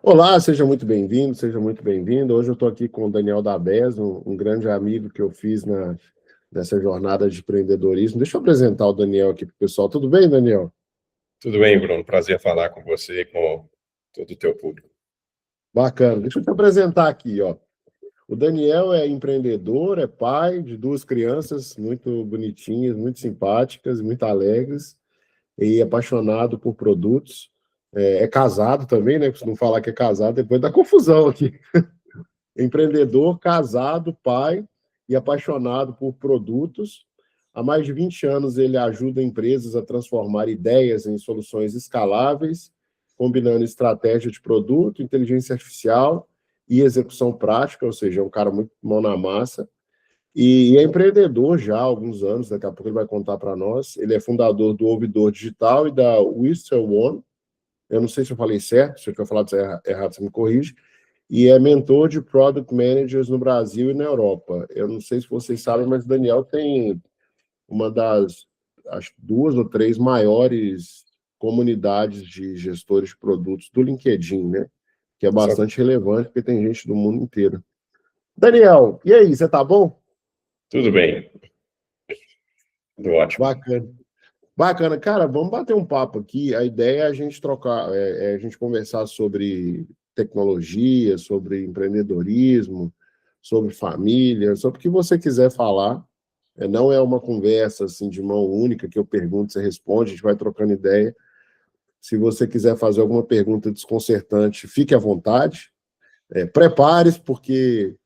Olá, seja muito bem-vindo, seja muito bem-vindo. Hoje eu estou aqui com o Daniel Dabez, um grande amigo que eu fiz nessa jornada de empreendedorismo. Deixa eu apresentar o Daniel aqui para o pessoal. Tudo bem, Daniel? Tudo bem, Bruno? Prazer falar com você e com todo o teu público. Bacana. Deixa eu te apresentar aqui, ó. O Daniel é empreendedor, é pai de duas crianças muito bonitinhas, muito simpáticas, muito alegres e apaixonado por produtos. É casado também, né? Se não falar que é casado, depois dá confusão aqui. Empreendedor, casado, pai e apaixonado por produtos. Há mais de 20 anos ele ajuda empresas a transformar ideias em soluções escaláveis, combinando estratégia de produto, inteligência artificial e execução prática, ou seja, é um cara muito mão na massa. E é empreendedor já há alguns anos, daqui a pouco ele vai contar para nós. Ele é fundador do Ouvidor Digital e da Whistle One. Eu não sei se eu falei certo, se eu falar errado, você me corrige. E é mentor de Product Managers no Brasil e na Europa. Eu não sei se vocês sabem, mas o Daniel tem uma das, acho, duas ou três maiores comunidades de gestores de produtos do LinkedIn, né? Que é bastante relevante, porque tem gente do mundo inteiro. Daniel, e aí, você tá bom? Tudo bem. Tudo ótimo. Bacana. Bacana. Cara, vamos bater um papo aqui. A ideia é a gente trocar, a gente conversar sobre tecnologia, sobre empreendedorismo, sobre família, sobre o que você quiser falar. Não é uma conversa assim de mão única que eu pergunto, você responde, a gente vai trocando ideia. Se você quiser fazer alguma pergunta desconcertante, fique à vontade. Prepare-se, porque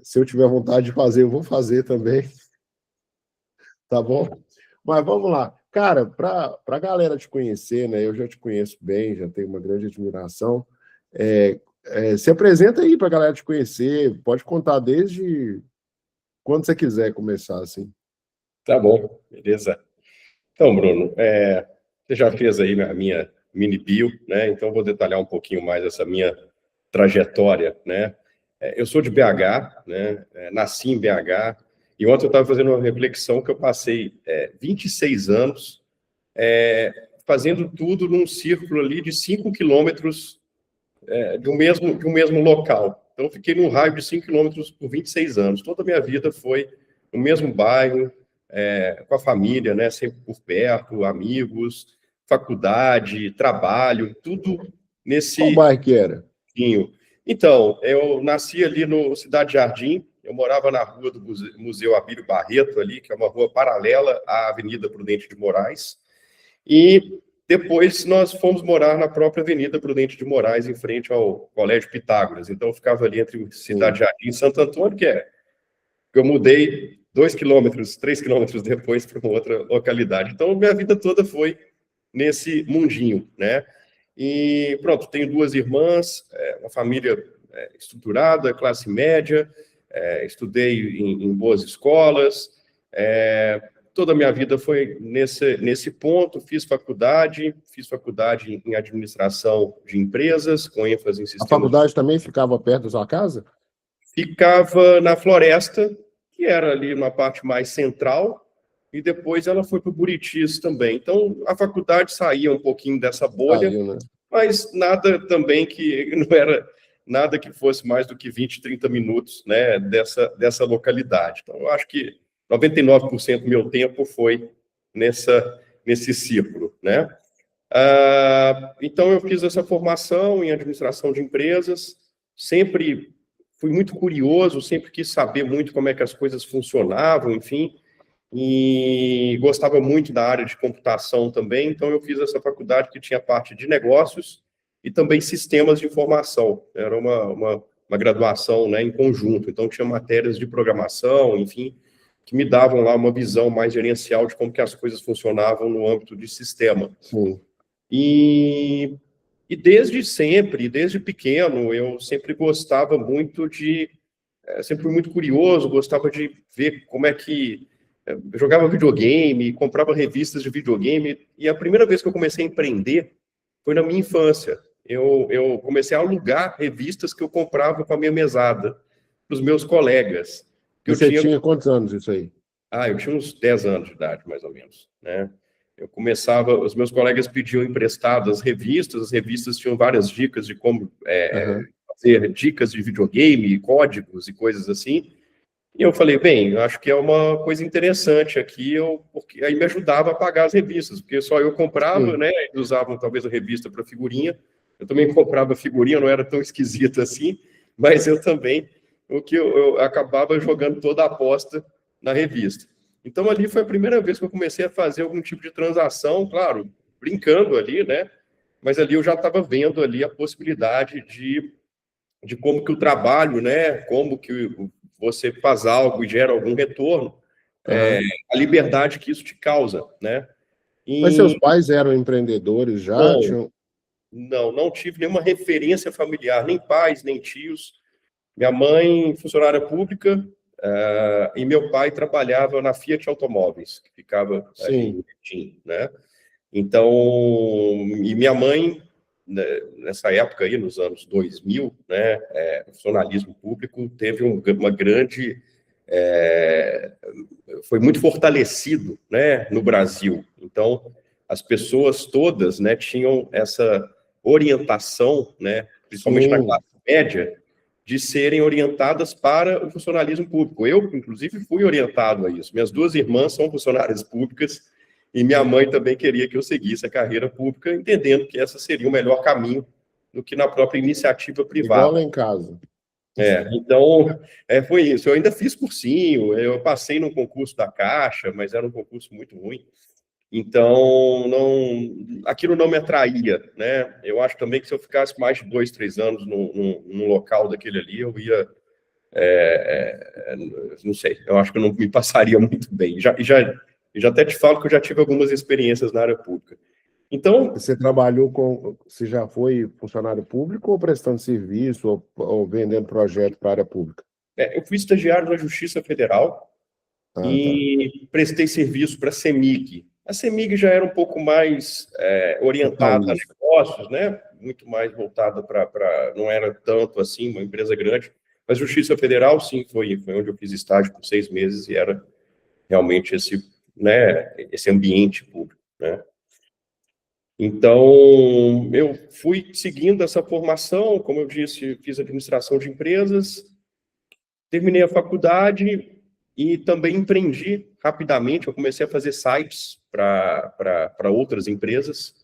se eu tiver vontade de fazer, eu vou fazer também. Tá bom? Mas vamos lá. Cara, para a galera te conhecer, né? Eu já te conheço bem, já tenho uma grande admiração. Se apresenta aí para a galera te conhecer. Pode contar desde quando você quiser começar, assim. Tá bom, beleza. Então, Bruno, você já fez aí a minha mini bio, né? Então, vou detalhar um pouquinho mais essa minha trajetória, né? Eu sou de BH, né? Nasci em BH, e ontem eu estava fazendo uma reflexão que eu passei 26 anos fazendo tudo num círculo ali de 5 quilômetros de um mesmo local. Então, eu fiquei num raio de 5 quilômetros por 26 anos. Toda a minha vida foi no mesmo bairro, com a família, né? Sempre por perto, amigos, faculdade, trabalho, tudo Qual nesse bairro que era? caminho. Então, eu nasci ali no Cidade Jardim, eu morava na rua do Museu Abílio Barreto, ali, que é uma rua paralela à Avenida Prudente de Moraes, e depois nós fomos morar na própria Avenida Prudente de Moraes, em frente ao Colégio Pitágoras. Então, eu ficava ali entre Cidade Jardim e Santo Antônio, que eu mudei 2 quilômetros, 3 quilômetros depois para uma outra localidade. Então, minha vida toda foi nesse mundinho, né? E pronto, tenho duas irmãs, uma família estruturada, classe média, estudei em boas escolas, toda a minha vida foi nesse ponto, fiz faculdade em administração de empresas, com ênfase em A sistemas. faculdade também ficava perto da sua casa? Ficava na Floresta, que era ali uma parte mais central, e depois ela foi para o Buritis também. Então, a faculdade saía um pouquinho dessa bolha, Saiu, né? mas nada também que não era nada que fosse mais do que 20, 30 minutos, né, dessa localidade. Então, eu acho que 99% do meu tempo foi nesse círculo, né? Então, eu fiz essa formação em administração de empresas, sempre fui muito curioso, sempre quis saber muito como é que as coisas funcionavam, enfim, e gostava muito da área de computação também, então eu fiz essa faculdade que tinha parte de negócios e também sistemas de informação. Era uma graduação, né, em conjunto, então tinha matérias de programação, enfim, que me davam lá uma visão mais gerencial de como que as coisas funcionavam no âmbito de sistema. Sim. E desde sempre, desde pequeno, eu sempre gostava muito sempre fui muito curioso, gostava de ver como é que eu jogava videogame, comprava revistas de videogame, e a primeira vez que eu comecei a empreender foi na minha infância. Eu comecei a alugar revistas que eu comprava com a minha mesada, para os meus colegas. E você tinha quantos anos isso aí? Eu tinha uns 10 anos de idade, mais ou menos, né? Eu começava, os meus colegas pediam emprestadas as revistas tinham várias dicas de como fazer dicas de videogame, códigos e coisas assim. E eu falei, bem, eu acho que é uma coisa interessante aqui, porque aí me ajudava a pagar as revistas, porque só eu comprava, né? Eles usavam talvez a revista para figurinha. Eu também comprava figurinha, não era tão esquisito assim, mas eu também, eu acabava jogando toda a aposta na revista. Então, ali foi a primeira vez que eu comecei a fazer algum tipo de transação, claro, brincando ali, né? Mas ali eu já estava vendo ali a possibilidade de como que o trabalho, né? Como que você faz algo e gera algum retorno, a liberdade que isso te causa, né? Mas seus pais eram empreendedores já? Bom, não tive nenhuma referência familiar, nem pais, nem tios. Minha mãe, funcionária pública, e meu pai trabalhava na Fiat Automóveis, que ficava ali em Betim, né? Então, e minha mãe, né, nessa época aí, nos anos 2000, né, o funcionalismo público teve uma grande... foi muito fortalecido, né, no Brasil. Então, as pessoas todas, né, tinham essa orientação, né, principalmente na classe média, de serem orientadas para o funcionalismo público. Eu, inclusive, fui orientado a isso. Minhas duas irmãs são funcionárias públicas e minha mãe também queria que eu seguisse a carreira pública, entendendo que esse seria o melhor caminho do que na própria iniciativa privada. Igual lá em casa. Então, foi isso. Eu ainda fiz cursinho, eu passei num concurso da Caixa, mas era um concurso muito ruim. Então, aquilo não me atraía, né? Eu acho também que se eu ficasse mais de 2, 3 anos num local daquele ali, eu ia... não sei, eu acho que eu não me passaria muito bem. Já até te falo que eu já tive algumas experiências na área pública. Então... Você trabalhou você já foi funcionário público ou prestando serviço ou vendendo projeto para a área pública? eu fui estagiário na Justiça Federal e prestei serviço para a CEMIG. A CEMIG já era um pouco mais orientada a negócios, né? Muito mais voltada para... Não era tanto assim, uma empresa grande. Mas Justiça Federal, sim, foi onde eu fiz estágio por 6 meses e era realmente esse ambiente público, né? Então, eu fui seguindo essa formação, como eu disse, fiz administração de empresas, terminei a faculdade e também empreendi rapidamente. Eu comecei a fazer sites para outras empresas,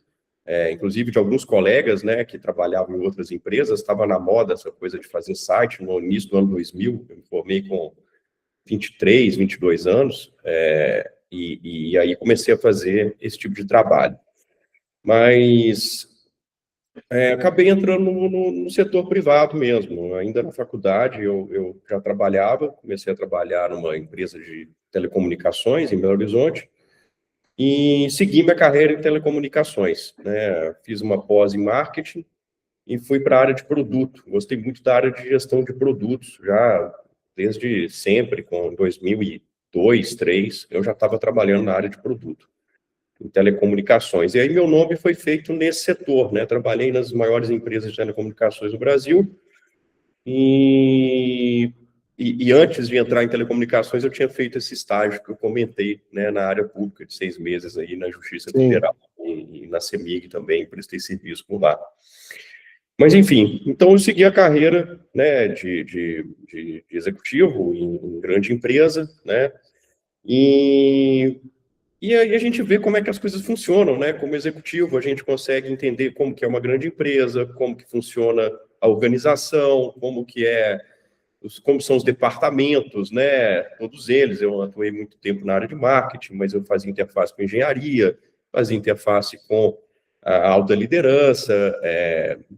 inclusive de alguns colegas, né, que trabalhavam em outras empresas. Estava na moda essa coisa de fazer site no início do ano 2000. Eu me formei com 23, 22 anos, e aí comecei a fazer esse tipo de trabalho. Mas acabei entrando no setor privado mesmo. Ainda na faculdade, eu já trabalhava, comecei a trabalhar numa empresa de telecomunicações em Belo Horizonte e segui minha carreira em telecomunicações, né? Fiz uma pós em marketing e fui para a área de produto. Gostei muito da área de gestão de produtos, já desde sempre, com 2002, 2003, eu já estava trabalhando na área de produto, em telecomunicações. E aí meu nome foi feito nesse setor, né? Trabalhei nas maiores empresas de telecomunicações do Brasil e antes de entrar em telecomunicações eu tinha feito esse estágio que eu comentei, né, na área pública de 6 meses aí na Justiça Federal e na CEMIG também, prestei serviço por lá. Mas, enfim, então eu segui a carreira, né, de executivo em grande empresa, né, e aí a gente vê como é que as coisas funcionam, né? Como executivo, a gente consegue entender como que é uma grande empresa, como que funciona a organização, como são os departamentos, né? Todos eles. Eu atuei muito tempo na área de marketing, mas eu fazia interface com engenharia, fazia interface com a alta liderança,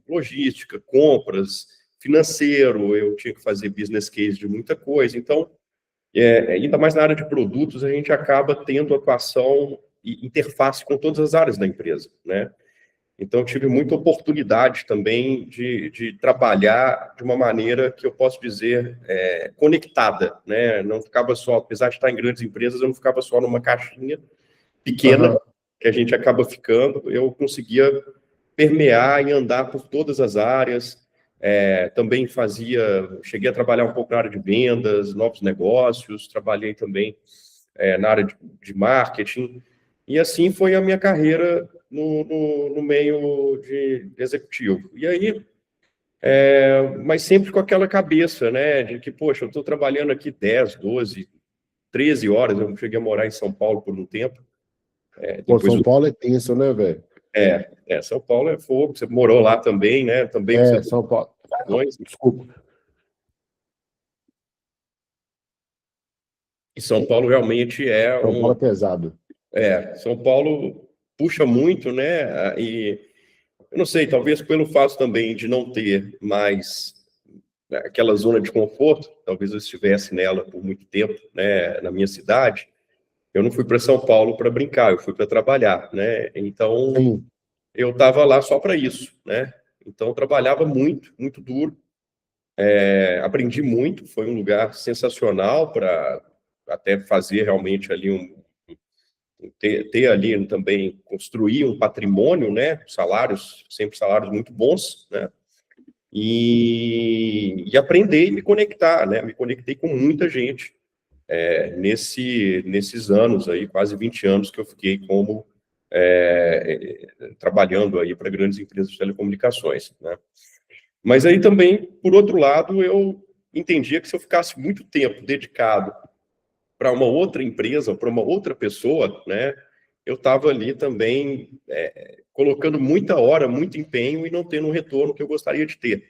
logística, compras, financeiro, eu tinha que fazer business case de muita coisa. Então, ainda mais na área de produtos, a gente acaba tendo atuação e interface com todas as áreas da empresa, né? Então, tive muita oportunidade também de trabalhar de uma maneira que eu posso dizer conectada, né? Não ficava só, apesar de estar em grandes empresas, eu não ficava só numa caixinha pequena, que a gente acaba ficando. Eu conseguia permear e andar por todas as áreas. Também cheguei a trabalhar um pouco na área de vendas, novos negócios, trabalhei também na área de marketing, E assim foi a minha carreira no meio de executivo. E aí, mas sempre com aquela cabeça, né, de que, poxa, eu estou trabalhando aqui 10, 12, 13 horas, eu cheguei a morar em São Paulo por um tempo. Pô, Depois, São Paulo é tenso, né, velho? São Paulo é fogo, você morou lá também, né, também você... São Paulo. Desculpa. E São Paulo realmente São Paulo é pesado. São Paulo puxa muito, né, e eu não sei, talvez pelo fato também de não ter mais aquela zona de conforto, talvez eu estivesse nela por muito tempo, né, na minha cidade, eu não fui para São Paulo para brincar, eu fui para trabalhar, né, então Sim. eu estava lá só para isso, né, então eu trabalhava muito, muito duro, aprendi muito, foi um lugar sensacional para até fazer realmente ali ter ali também, construir um patrimônio, né, salários, sempre salários muito bons, né, e aprender e me conectar, né, me conectei com muita gente nesses anos aí, quase 20 anos que eu fiquei como trabalhando aí para grandes empresas de telecomunicações, né. Mas aí também, por outro lado, eu entendia que se eu ficasse muito tempo dedicado para uma outra empresa, para uma outra pessoa, né, eu estava ali também colocando muita hora, muito empenho e não tendo um retorno que eu gostaria de ter.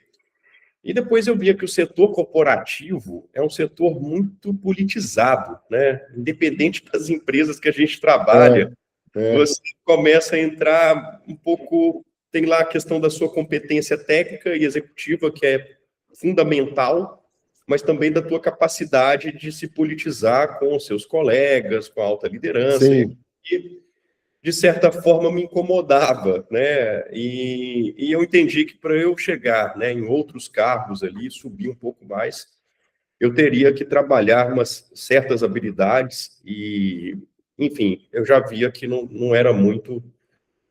E depois eu via que o setor corporativo é um setor muito politizado, né? Independente das empresas que a gente trabalha, você começa a entrar um pouco... Tem lá a questão da sua competência técnica e executiva, que é fundamental, mas também da tua capacidade de se politizar com os seus colegas, com a alta liderança. Sim. E, de certa forma, me incomodava, né? E eu entendi que para eu chegar, né, em outros cargos ali, subir um pouco mais, eu teria que trabalhar umas certas habilidades e, enfim, eu já via que não era muito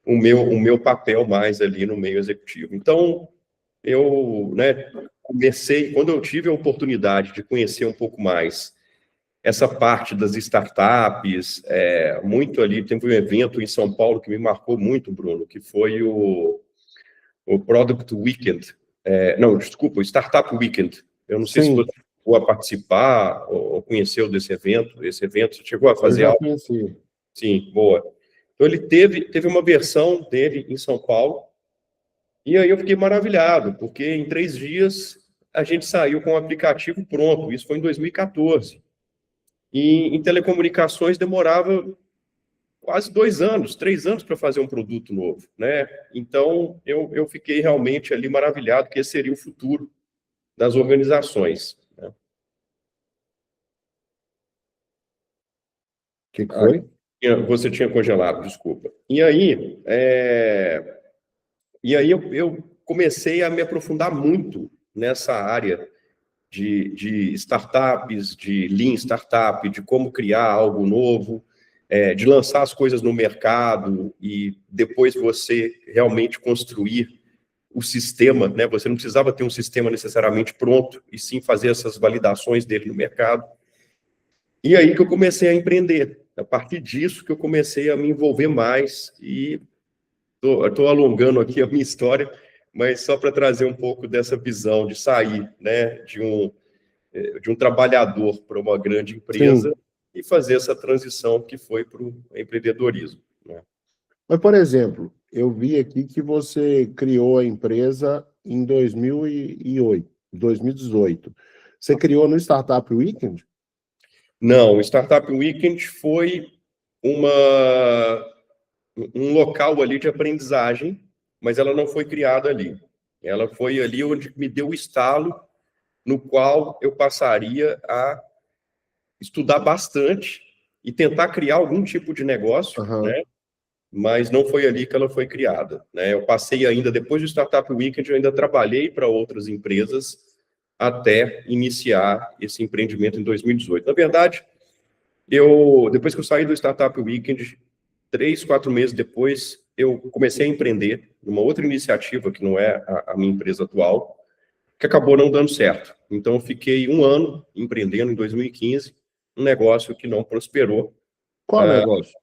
o meu papel mais ali no meio executivo. Então, eu, né, comecei, quando eu tive a oportunidade de conhecer um pouco mais essa parte das startups, muito ali, teve um evento em São Paulo que me marcou muito, Bruno, que foi o Product Weekend, não, desculpa, o Startup Weekend. Eu não sei se Sim. você chegou a participar ou conheceu desse evento, esse evento, você chegou a Eu fazer já algo? conheci. Sim, boa. Então, ele teve uma versão dele em São Paulo, e aí eu fiquei maravilhado, porque em 3 dias a gente saiu com o aplicativo pronto, isso foi em 2014. E em telecomunicações demorava quase 2 anos, 3 anos para fazer um produto novo, né? Então, eu fiquei realmente ali maravilhado, que esse seria o futuro das organizações, né? O que foi? Você tinha congelado, desculpa. E aí eu comecei a me aprofundar muito nessa área de startups, de Lean Startup, de como criar algo novo, de lançar as coisas no mercado e depois você realmente construir o sistema, né? Você não precisava ter um sistema necessariamente pronto, e sim fazer essas validações dele no mercado. E aí que eu comecei a empreender. A partir disso que eu comecei a me envolver mais e estou alongando aqui a minha história, mas só para trazer um pouco dessa visão de sair, né, de um trabalhador para uma grande empresa Sim. e fazer essa transição que foi para o empreendedorismo, né? Mas, por exemplo, eu vi aqui que você criou a empresa em 2008, 2018. Você criou no Startup Weekend? Não, o Startup Weekend foi um local ali de aprendizagem, mas ela não foi criada ali. Ela foi ali onde me deu o estalo, no qual eu passaria a estudar bastante e tentar criar algum tipo de negócio, Aham. né? Mas não foi ali que ela foi criada, né? Eu passei ainda, depois do Startup Weekend, eu ainda trabalhei para outras empresas até iniciar esse empreendimento em 2018. Na verdade, depois que eu saí do Startup Weekend, 3, 4 meses depois, eu comecei a empreender numa outra iniciativa, que não é a minha empresa atual, que acabou não dando certo. Então, eu fiquei 1 ano empreendendo em 2015, um negócio que não prosperou. Qual negócio?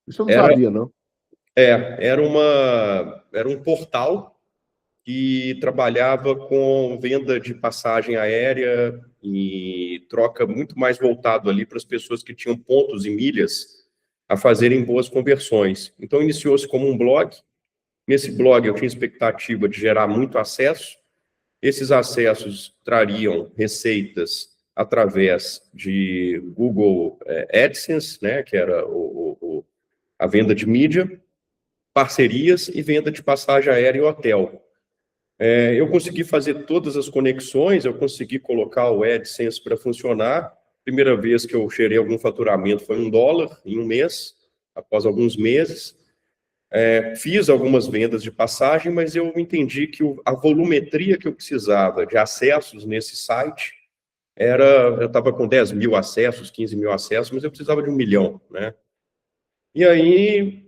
Isso eu não sabia, não. Era um portal que trabalhava com venda de passagem aérea e troca muito mais voltado ali para as pessoas que tinham pontos e milhas a fazerem boas conversões. Então, iniciou-se como um blog. Nesse blog, eu tinha expectativa de gerar muito acesso. Esses acessos trariam receitas através de Google AdSense, né, que era a venda de mídia, parcerias e venda de passagem aérea e hotel. Eu consegui fazer todas as conexões, eu consegui colocar o AdSense para funcionar. Primeira vez que eu gerei algum faturamento foi $1 em um mês, após alguns meses. Fiz algumas vendas de passagem, mas eu entendi que a volumetria que eu precisava de acessos nesse site eu estava com 10 mil acessos, 15 mil acessos, mas eu precisava de 1 milhão, né? E aí,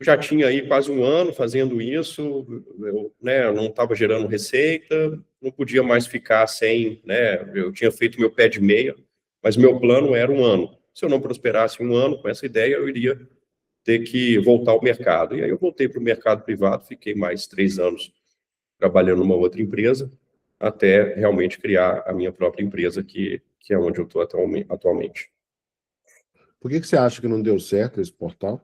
já tinha aí quase um ano fazendo isso, eu não estava gerando receita, não podia mais ficar sem, né? Eu tinha feito meu pé de meia, mas meu plano era um ano. Se eu não prosperasse um ano com essa ideia, eu iria ter que voltar ao mercado. E aí eu voltei para o mercado privado, fiquei mais 3 anos trabalhando numa outra empresa, até realmente criar a minha própria empresa, que é onde eu estou atualmente. Por que você acha que não deu certo esse portal?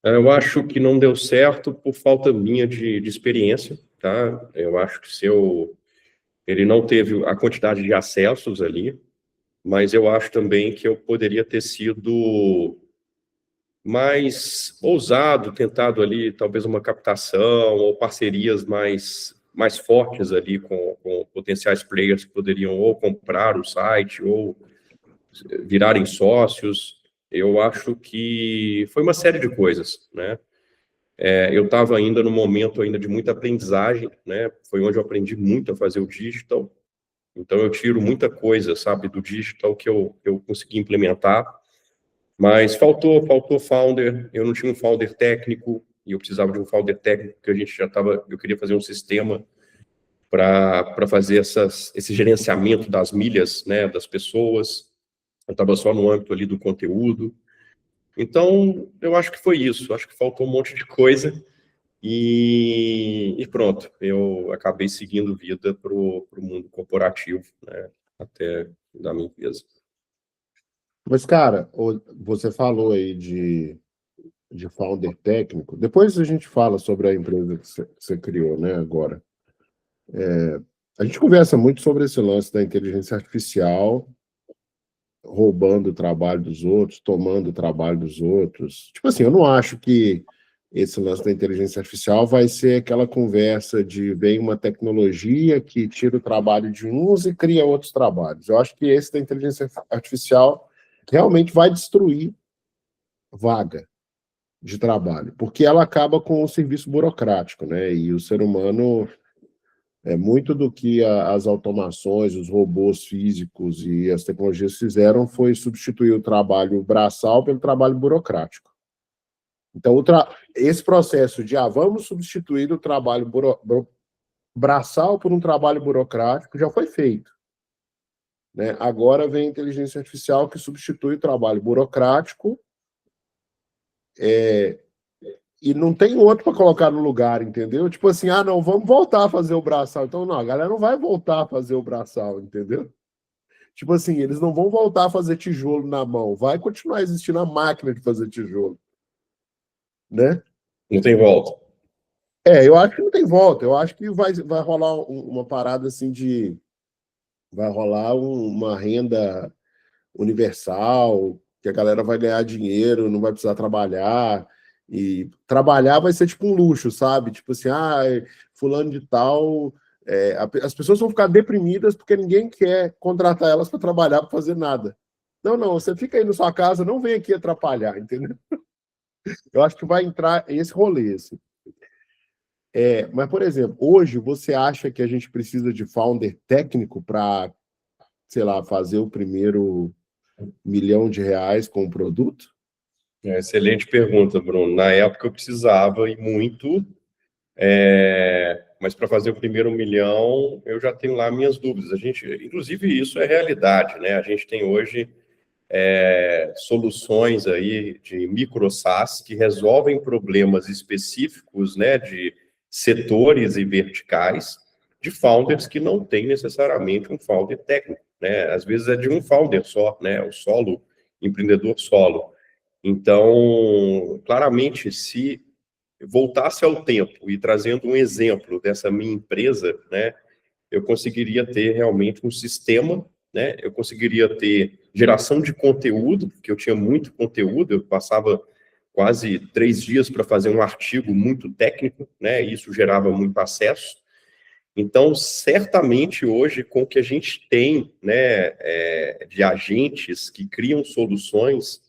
Eu acho que não deu certo por falta minha de experiência, tá? Eu acho que ele não teve a quantidade de acessos ali, mas eu acho também que eu poderia ter sido mais ousado, tentado ali talvez uma captação ou parcerias mais fortes ali com potenciais players que poderiam ou comprar o site ou virarem sócios. Eu acho que foi uma série de coisas, né? Eu estava ainda no momento ainda de muita aprendizagem, né? Foi onde eu aprendi muito a fazer o digital. Então eu tiro muita coisa, sabe, do digital que eu consegui implementar. Mas faltou founder, eu não tinha um founder técnico, e eu precisava de um founder técnico, porque a gente eu queria fazer um sistema para fazer esse gerenciamento das milhas, né, das pessoas. Eu estava só no âmbito ali do conteúdo. Então, eu acho que foi isso, acho que faltou um monte de coisa, e pronto, eu acabei seguindo vida para o mundo corporativo, né, até da minha empresa. Mas, cara, você falou aí de founder técnico. Depois a gente fala sobre a empresa que você criou, né, agora. A gente conversa muito sobre esse lance da inteligência artificial roubando o trabalho dos outros, tomando o trabalho dos outros. Tipo assim, eu não acho que esse lance da inteligência artificial vai ser aquela conversa de vem uma tecnologia que tira o trabalho de uns e cria outros trabalhos. Eu acho que esse da inteligência artificial realmente vai destruir vaga de trabalho, porque ela acaba com o serviço burocrático, né? E o ser humano muito do que as automações, os robôs físicos e as tecnologias fizeram foi substituir o trabalho braçal pelo trabalho burocrático. Então, esse processo de vamos substituir o trabalho braçal por um trabalho burocrático já foi feito. Né? Agora vem a inteligência artificial que substitui o trabalho burocrático e não tem outro para colocar no lugar, entendeu? Tipo assim, não, vamos voltar a fazer o braçal. Então, não, a galera não vai voltar a fazer o braçal, entendeu? Tipo assim, eles não vão voltar a fazer tijolo na mão, vai continuar existindo a máquina de fazer tijolo, né? Não tem volta. Eu acho que não tem volta, eu acho que vai rolar uma parada assim vai rolar uma renda universal, que a galera vai ganhar dinheiro, não vai precisar trabalhar, e trabalhar vai ser tipo um luxo, sabe? Tipo assim, fulano de tal... as pessoas vão ficar deprimidas porque ninguém quer contratar elas para trabalhar, para fazer nada. Não, você fica aí na sua casa, não vem aqui atrapalhar, entendeu? Eu acho que vai entrar esse rolê, assim. Mas, por exemplo, hoje você acha que a gente precisa de founder técnico para, sei lá, fazer o primeiro R$ 1.000.000 com o produto? Excelente pergunta, Bruno. Na época eu precisava e muito, mas para fazer o primeiro 1 milhão eu já tenho lá minhas dúvidas. Inclusive isso é realidade, né? A gente tem hoje soluções aí de micro SaaS que resolvem problemas específicos, né, de setores e verticais, de founders que não têm necessariamente um founder técnico, né? Às vezes é de um founder só, né? O solo, empreendedor solo. Então, claramente, se voltasse ao tempo e trazendo um exemplo dessa minha empresa, né, eu conseguiria ter realmente um sistema, né, eu conseguiria ter geração de conteúdo, porque eu tinha muito conteúdo, eu passava quase 3 dias para fazer um artigo muito técnico, né, e isso gerava muito acesso. Então, certamente hoje, com o que a gente tem, né, de agentes que criam soluções,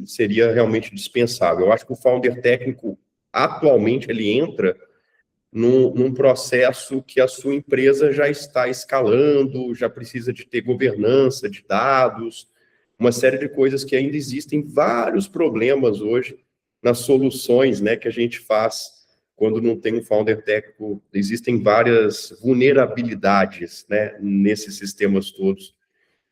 seria realmente dispensável. Eu acho que o founder técnico, atualmente, ele entra num processo que a sua empresa já está escalando, já precisa de ter governança de dados, uma série de coisas que ainda existem, vários problemas hoje nas soluções, né, que a gente faz quando não tem um founder técnico. Existem várias vulnerabilidades, né, nesses sistemas todos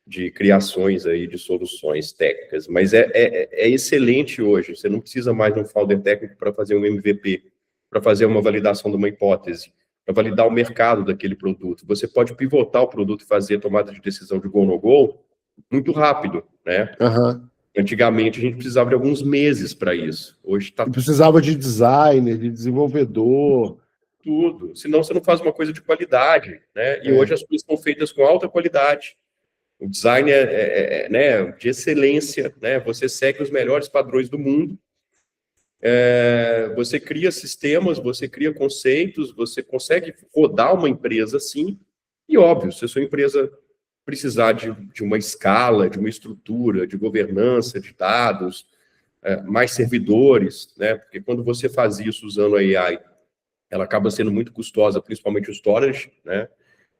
de criações aí de soluções técnicas, mas é excelente hoje. Você não precisa mais de um founder técnico para fazer um MVP, para fazer uma validação de uma hipótese, para validar o mercado daquele produto. Você pode pivotar o produto e fazer tomada de decisão de go no go muito rápido, né? Aham. Antigamente a gente precisava de alguns meses para isso. Hoje está E precisava de designer, de desenvolvedor. tudo. Senão você não faz uma coisa de qualidade, né? E hoje as coisas são feitas com alta qualidade. O design né, de excelência, né? Você segue os melhores padrões do mundo. Você cria sistemas, você cria conceitos, você consegue rodar uma empresa assim. E óbvio, se a sua empresa precisar de uma escala, de uma estrutura, de governança, de dados, mais servidores, né? Porque quando você faz isso usando a AI, ela acaba sendo muito custosa, principalmente o storage, né?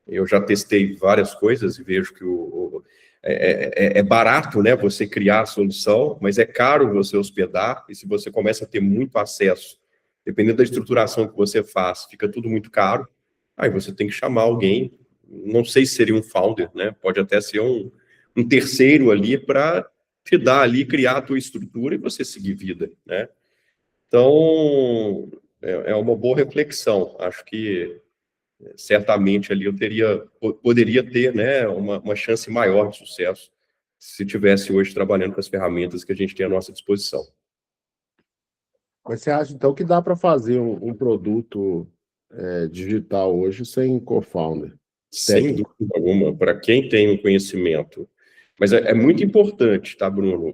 Eu já testei várias coisas e vejo que é barato, né, você criar a solução, mas é caro você hospedar, e se você começa a ter muito acesso, dependendo da estruturação que você faz, fica tudo muito caro, aí você tem que chamar alguém, não sei se seria um founder, né, pode até ser um terceiro ali para te dar ali, criar a tua estrutura e você seguir vida, né. Então, é uma boa reflexão, acho que certamente ali poderia ter, né, uma chance maior de sucesso se tivesse hoje trabalhando com as ferramentas que a gente tem à nossa disposição. Mas você acha, então, que dá para fazer um produto digital hoje sem co-founder Sem técnico? dúvida alguma, para quem tem um conhecimento. Mas é muito importante, tá, Bruno?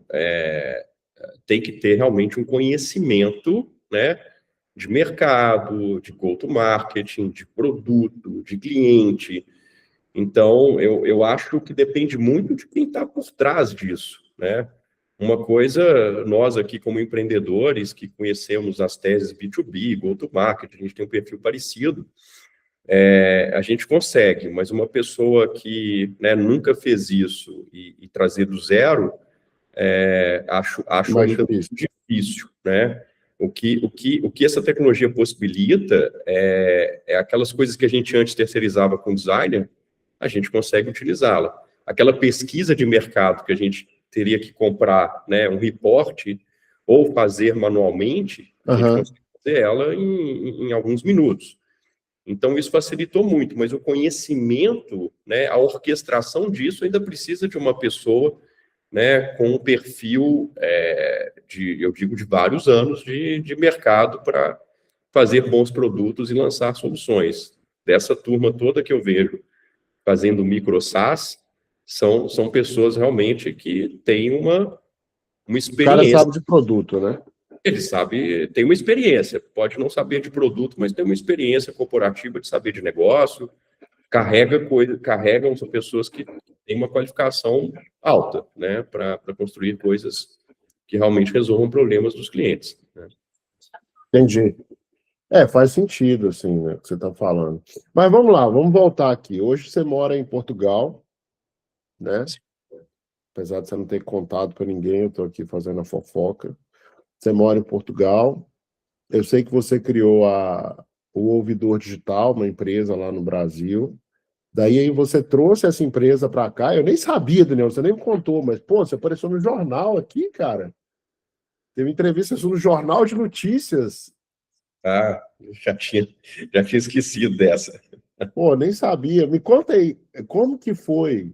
Tem que ter realmente um conhecimento, né, de mercado, de go-to-marketing, de produto, de cliente. Então, eu acho que depende muito de quem está por trás disso, né? Uma coisa, nós aqui como empreendedores que conhecemos as teses B2B, go-to-market, a gente tem um perfil parecido, a gente consegue, mas uma pessoa que, né, nunca fez isso e trazer do zero, acho Mais ainda difícil. muito difícil, né? O que essa tecnologia possibilita é aquelas coisas que a gente antes terceirizava com designer, a gente consegue utilizá-la. Aquela pesquisa de mercado que a gente teria que comprar, né, um reporte ou fazer manualmente, a gente consegue fazer ela em alguns minutos. Então, isso facilitou muito, mas o conhecimento, né, a orquestração disso ainda precisa de uma pessoa, né, com um perfil, eu digo, de vários anos de mercado para fazer bons produtos e lançar soluções. Dessa turma toda que eu vejo fazendo micro SaaS, são pessoas realmente que têm uma O cara experiência. sabe de produto, né? Ele sabe, tem uma experiência, pode não saber de produto, mas tem uma experiência corporativa de saber de negócio, carregam, são pessoas que têm uma qualificação alta, né, para construir coisas que realmente resolvam problemas dos clientes, né? Entendi. Faz sentido, assim, né, o que você está falando. Mas vamos lá, vamos voltar aqui. Hoje você mora em Portugal, né? Apesar de você não ter contado para ninguém, eu estou aqui fazendo a fofoca. Você mora em Portugal. Eu sei que você criou o Ouvidor Digital, uma empresa lá no Brasil. Daí aí você trouxe essa empresa para cá. Eu nem sabia, Daniel, você nem me contou, mas, pô, você apareceu no jornal aqui, cara. Teve entrevista no Jornal de Notícias. Ah, já tinha esquecido dessa. Pô, nem sabia. Me conta aí, como que foi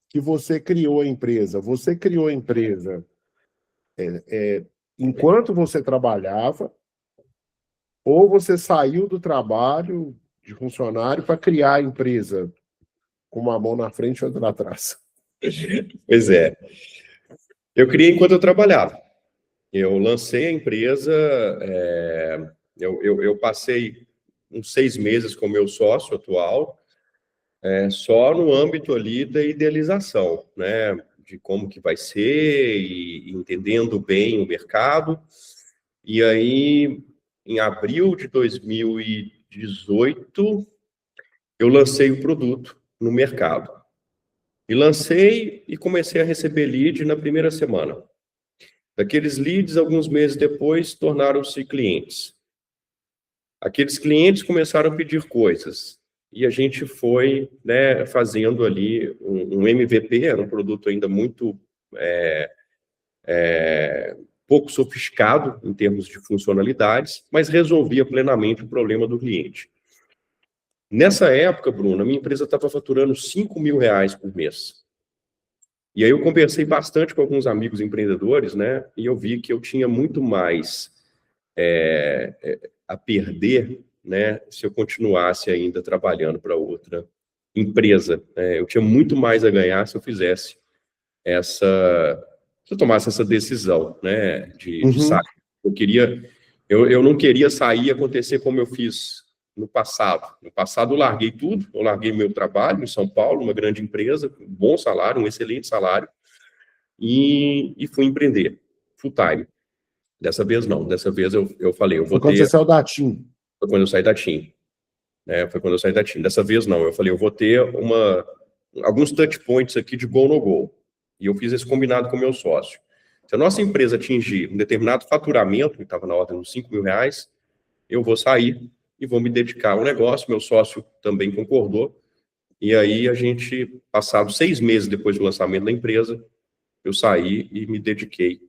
que você criou a empresa? Você criou a empresa enquanto você trabalhava, ou você saiu do trabalho de funcionário para criar a empresa com uma mão na frente e outra atrás? Pois é. Eu criei enquanto eu trabalhava. Eu lancei a empresa, eu passei uns 6 meses com o meu sócio atual, só no âmbito ali da idealização, né? De como que vai ser e entendendo bem o mercado. E aí, em abril de 2018, eu lancei o produto no mercado. E lancei e comecei a receber lead na primeira semana. Daqueles leads, alguns meses depois, tornaram-se clientes. Aqueles clientes começaram a pedir coisas. E a gente foi, né, fazendo ali um MVP, era um produto ainda muito pouco sofisticado em termos de funcionalidades, mas resolvia plenamente o problema do cliente. Nessa época, Bruno, a minha empresa estava faturando R$ 5.000 por mês. E aí eu conversei bastante com alguns amigos empreendedores, né? E eu vi que eu tinha muito mais a perder, né? Se eu continuasse ainda trabalhando para outra empresa, né? Eu tinha muito mais a ganhar se eu fizesse se eu tomasse essa decisão, né? De sair. Eu não queria sair e acontecer como eu fiz no passado. No passado eu larguei tudo, eu larguei meu trabalho em São Paulo, uma grande empresa, um bom salário, um excelente salário, e fui empreender, full time. Dessa vez não, dessa vez eu falei, eu vou Foi quando você ter... saiu da TIM. Foi quando eu saí da TIM, né? Foi quando eu saí da TIM. Dessa vez não, eu falei, eu vou ter alguns touch points aqui de go no go. E eu fiz esse combinado com o meu sócio. Se a nossa empresa atingir um determinado faturamento, que estava na ordem dos R$ 5.000, eu vou sair e vou me dedicar ao negócio. Meu sócio também concordou. E aí a gente, passados 6 meses depois do lançamento da empresa, eu saí e me dediquei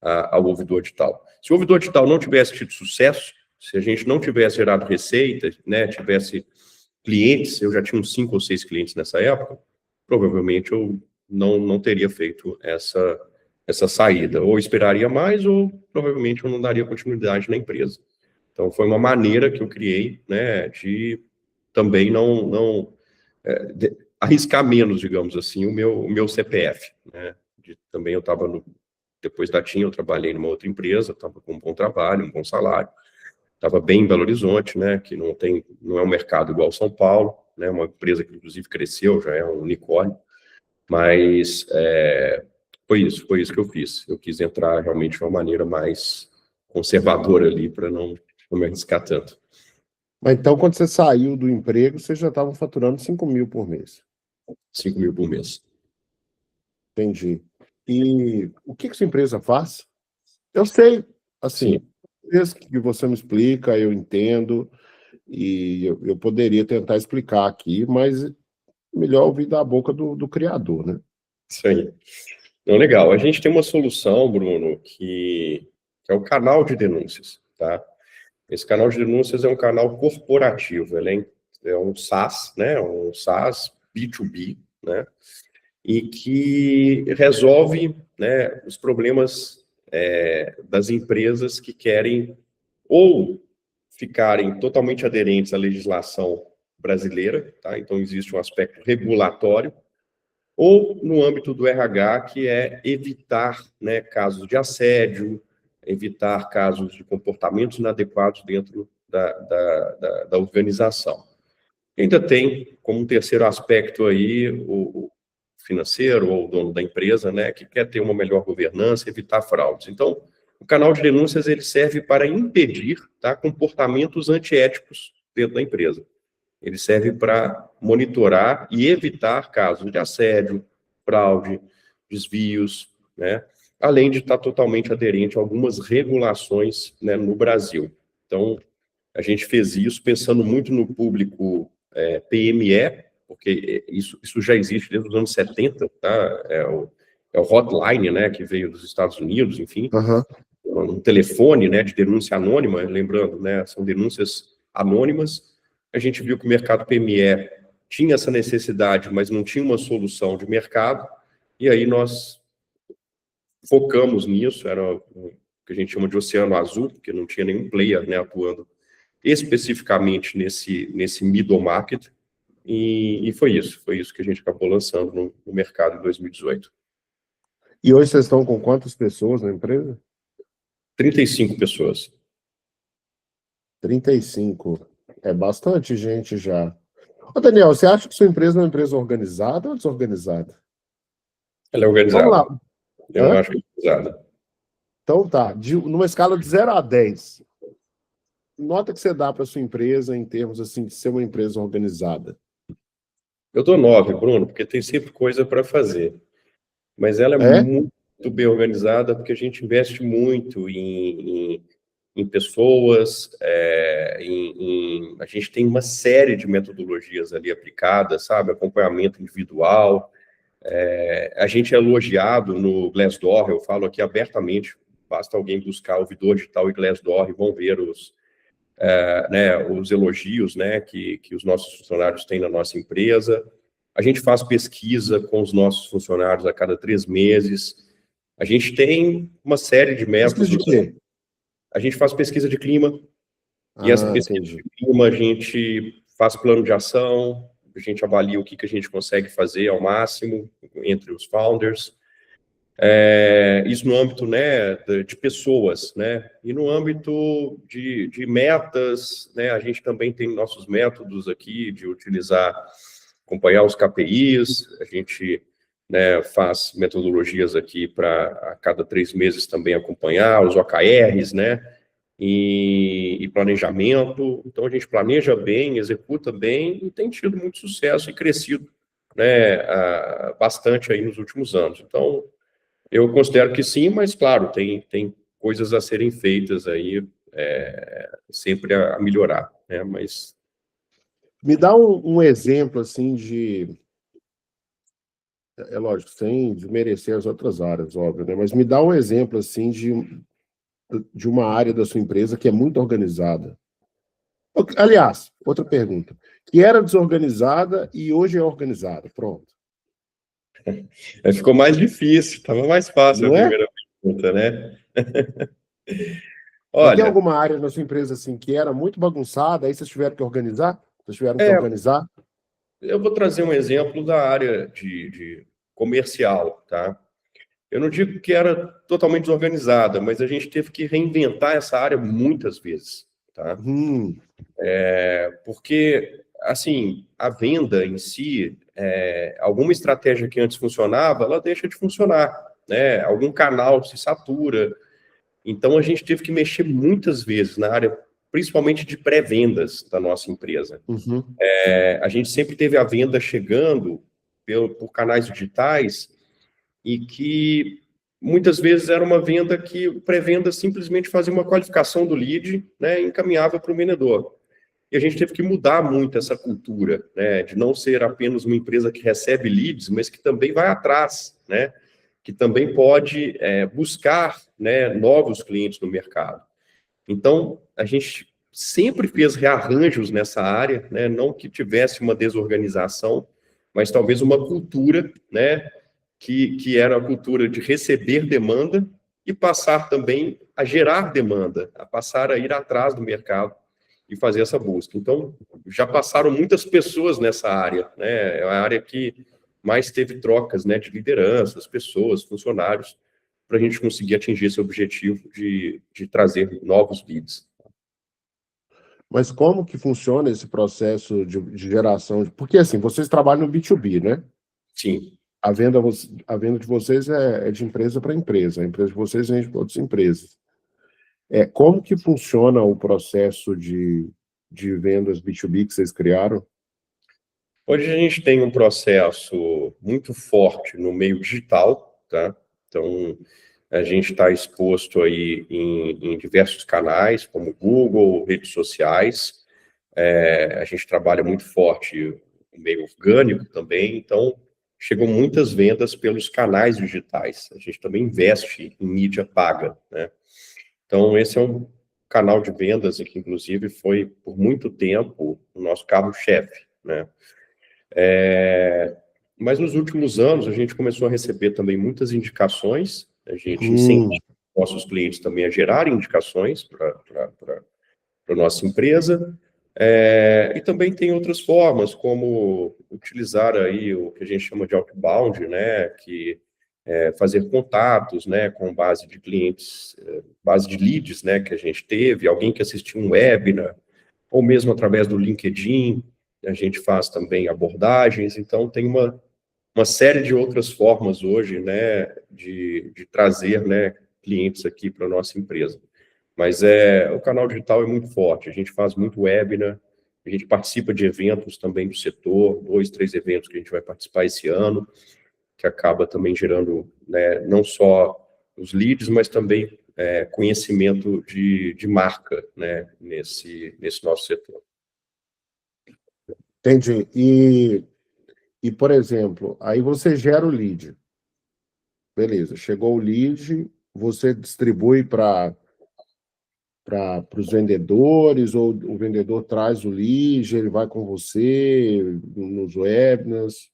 ao ouvidor digital. Se o ouvidor digital não tivesse tido sucesso, se a gente não tivesse gerado receita, né, tivesse clientes, eu já tinha uns 5 ou 6 clientes nessa época, provavelmente eu não teria feito essa saída. Ou esperaria mais, ou provavelmente eu não daria continuidade na empresa. Então, foi uma maneira que eu criei, né, de também arriscar menos, digamos assim, o meu CPF, né. Também eu estava depois da TIM, eu trabalhei numa outra empresa, estava com um bom trabalho, um bom salário, estava bem em Belo Horizonte, né, que não é um mercado igual São Paulo, né, uma empresa que inclusive cresceu, já é um unicórnio, mas foi isso que eu fiz. Eu quis entrar realmente de uma maneira mais conservadora ali, para não me arriscar tanto. Mas então, quando você saiu do emprego, você já estava faturando 5.000 por mês. 5.000 por mês. Entendi. E o que sua empresa faz? Eu sei, assim, desde que você me explica, eu entendo, e eu poderia tentar explicar aqui, mas melhor ouvir da boca do criador, né? Isso aí. Então, legal. A gente tem uma solução, Bruno, que é o canal de denúncias, tá? Esse canal de denúncias é um canal corporativo, ele é um SaaS, né? Um SaaS B2B, né? E que resolve, né, os problemas das empresas que querem ou ficarem totalmente aderentes à legislação brasileira, tá? Então existe um aspecto regulatório, ou no âmbito do RH, que é evitar, né, casos de assédio, evitar casos de comportamentos inadequados dentro da organização. Ainda tem, como um terceiro aspecto aí, o financeiro ou o dono da empresa, né, que quer ter uma melhor governança, evitar fraudes. Então, o canal de denúncias ele serve para impedir, tá, comportamentos antiéticos dentro da empresa. Ele serve para monitorar e evitar casos de assédio, fraude, desvios, né, além de estar totalmente aderente a algumas regulações, né, no Brasil. Então, a gente fez isso pensando muito no público PME, porque isso já existe desde os anos 70, tá? É o hotline, né, que veio dos Estados Unidos, enfim, um telefone, né, de denúncia anônima, lembrando, né, são denúncias anônimas. A gente viu que o mercado PME tinha essa necessidade, mas não tinha uma solução de mercado, e aí nós focamos nisso, era o que a gente chama de oceano azul, porque não tinha nenhum player, né, atuando especificamente nesse middle market, e foi isso que a gente acabou lançando no mercado em 2018. E hoje vocês estão com quantas pessoas na empresa? 35 pessoas. 35. É bastante gente já. Ô, Daniel, você acha que sua empresa é uma empresa organizada ou desorganizada? Ela é organizada. Vamos lá. Eu acho que é organizada. Então tá, numa escala de 0 a 10, nota que você dá para sua empresa em termos assim de ser uma empresa organizada. Eu dou 9, Bruno, porque tem sempre coisa para fazer. Mas ela é muito bem organizada, porque a gente investe muito em pessoas, a gente tem uma série de metodologias ali aplicadas, sabe? Acompanhamento individual. A gente é elogiado no Glassdoor, eu falo aqui abertamente, basta alguém buscar o Vidor Digital e Glassdoor e vão ver os elogios, né, que os nossos funcionários têm na nossa empresa. A gente faz pesquisa com os nossos funcionários a cada 3 meses. A gente tem uma série de métodos. Pesquisa de quê? A gente faz pesquisa de clima. E essa pesquisa de clima, a gente faz plano de ação, a gente avalia o que a gente consegue fazer ao máximo entre os founders. Isso no âmbito, né, de pessoas, né? E no âmbito de metas, né, a gente também tem nossos métodos aqui de acompanhar os KPIs, a gente, né, faz metodologias aqui para a cada 3 meses também acompanhar os OKRs, né, e planejamento. Então, a gente planeja bem, executa bem e tem tido muito sucesso e crescido, né, bastante aí nos últimos anos. Então, eu considero que sim, mas, claro, tem coisas a serem feitas aí, sempre a melhorar, né, mas... Me dá um exemplo, assim, é lógico, sem desmerecer as outras áreas, óbvio, né? Mas me dá um exemplo, assim, de uma área da sua empresa que é muito organizada. Aliás, outra pergunta. Que era desorganizada e hoje é organizada. Pronto. Ficou mais difícil, estava mais fácil Não a é? primeira pergunta, né? Mas tem Olha, alguma área na sua empresa, assim, que era muito bagunçada, aí vocês tiveram que organizar? Vocês tiveram que organizar? eu vou trazer um exemplo da área de comercial, tá? Eu não digo que era totalmente desorganizada, mas a gente teve que reinventar essa área muitas vezes, tá? Porque, assim, a venda em si, alguma estratégia que antes funcionava, ela deixa de funcionar, né? Algum canal se satura. Então, a gente teve que mexer muitas vezes na área, principalmente de pré-vendas da nossa empresa. A gente sempre teve a venda chegando por canais digitais e que muitas vezes era uma venda que o pré-venda simplesmente fazia uma qualificação do lead, né, e encaminhava para o vendedor. E a gente teve que mudar muito essa cultura, né, de não ser apenas uma empresa que recebe leads, mas que também vai atrás, né, que também pode buscar, né, novos clientes no mercado. Então, a gente sempre fez rearranjos nessa área, né, não que tivesse uma desorganização, mas talvez uma cultura, né, que era a cultura de receber demanda e passar também a gerar demanda, a passar a ir atrás do mercado e fazer essa busca. Então, já passaram muitas pessoas nessa área, né? É a área que mais teve trocas, né, de lideranças, pessoas, funcionários, para a gente conseguir atingir esse objetivo de trazer novos leads. Mas como que funciona esse processo de geração? Porque, assim, vocês trabalham no B2B, né? Sim. A venda de vocês é de empresa para empresa. A empresa de vocês vende para outras empresas. Como que funciona o processo de vendas B2B que vocês criaram? Hoje a gente tem um processo muito forte no meio digital, tá? Então, a gente está exposto aí em diversos canais, como Google, redes sociais. A gente trabalha muito forte o meio orgânico também, então chegam muitas vendas pelos canais digitais. A gente também investe em mídia paga, né? Então, esse é um canal de vendas que, inclusive, foi, por muito tempo, o nosso carro-chefe, né? Mas nos últimos anos, a gente começou a receber também muitas indicações, a gente incentiva nossos clientes também a gerarem indicações para a nossa empresa, e também tem outras formas, como utilizar aí o que a gente chama de outbound, né, que é fazer contatos, né, com base de clientes, base de leads, né, que a gente teve, alguém que assistiu um webinar, ou mesmo através do LinkedIn, a gente faz também abordagens, então tem uma série de outras formas hoje, né, de trazer, né, clientes aqui para a nossa empresa. Mas o canal digital é muito forte, a gente faz muito webinar, a gente participa de eventos também do setor, 2, 3 eventos que a gente vai participar esse ano, que acaba também gerando, né, não só os leads, mas também conhecimento de marca, né, nesse nosso setor. Entendi. E, por exemplo, aí você gera o lead. Beleza, chegou o lead, você distribui para os vendedores, ou o vendedor traz o lead, ele vai com você nos webinars.